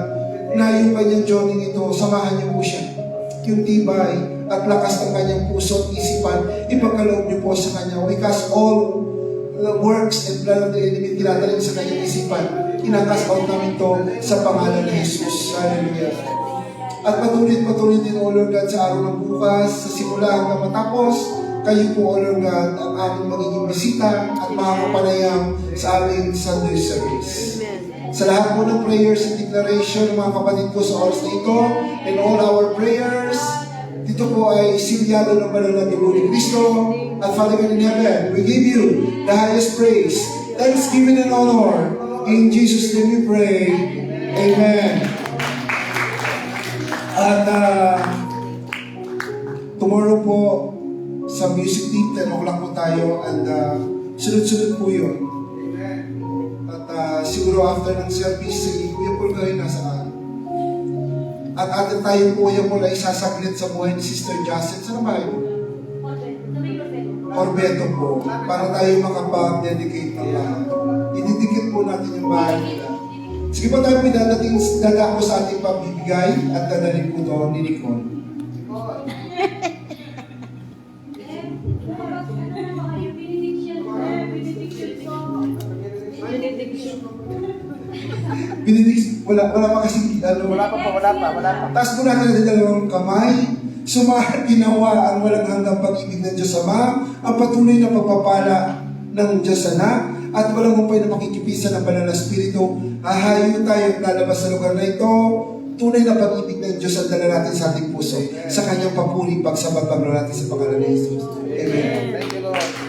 na yung kanyang journey ito, samahan niyo po siya. Yung tibay at lakas ng kanyang puso at isipan, ipagkaloob niyo po sa kanya. We cast all the works and plan of the enemy tinataling sa kanyang isipan. Kinakast out namin to sa pangalan ni Jesus. Hallelujah. At patuloy din, O Lord God, sa araw ng bukas, sa simula hanggang matapos, kayo po, O Lord God, ang aming magiging bisita at makakapanayam sa aming Sunday service. Sa lahat po ng prayers and declaration ng mga kapatid ko sa oras na ito, and all our prayers, dito po ay silyado ng banal na dugo ni Kristo. At Father God in heaven, we give you the highest praise, thanksgiving and honor. In Jesus' name we pray. Amen. At tomorrow po, sa music team, 10 o'clock po tayo, and sunod-sunod po yun. Siguro after ng service, si Kuya Paul kayo nasaan. At atin tayo po Kuya Paul ay sasaglit sa buhay ni Sister Jacet. Saan ba yun? Orbeto po. Para tayo makapag-dedicate ng lahat. Ididikit po natin yung bahay nila. Sige po tayo pinadating dadako sa ating pambibigay at dadalhin po doon ni Nicole. Wala pa kasi wala pa. Taas po natin ang dalawang kamay. Sumahat ginawa ang walang hanggang pag-ibig ng Diyos Ama, ang patuloy na pagpapala ng Diyos Anak, at walang humpay na makikipisan ng Banal na Espiritu. Hahayo tayo at lalabas sa lugar na ito. Tunay na pag-ibig ng Diyos ang dala natin sa ating puso, sa kanyang papuri, pagsabat, paglo natin sa pangalan ni Jesus.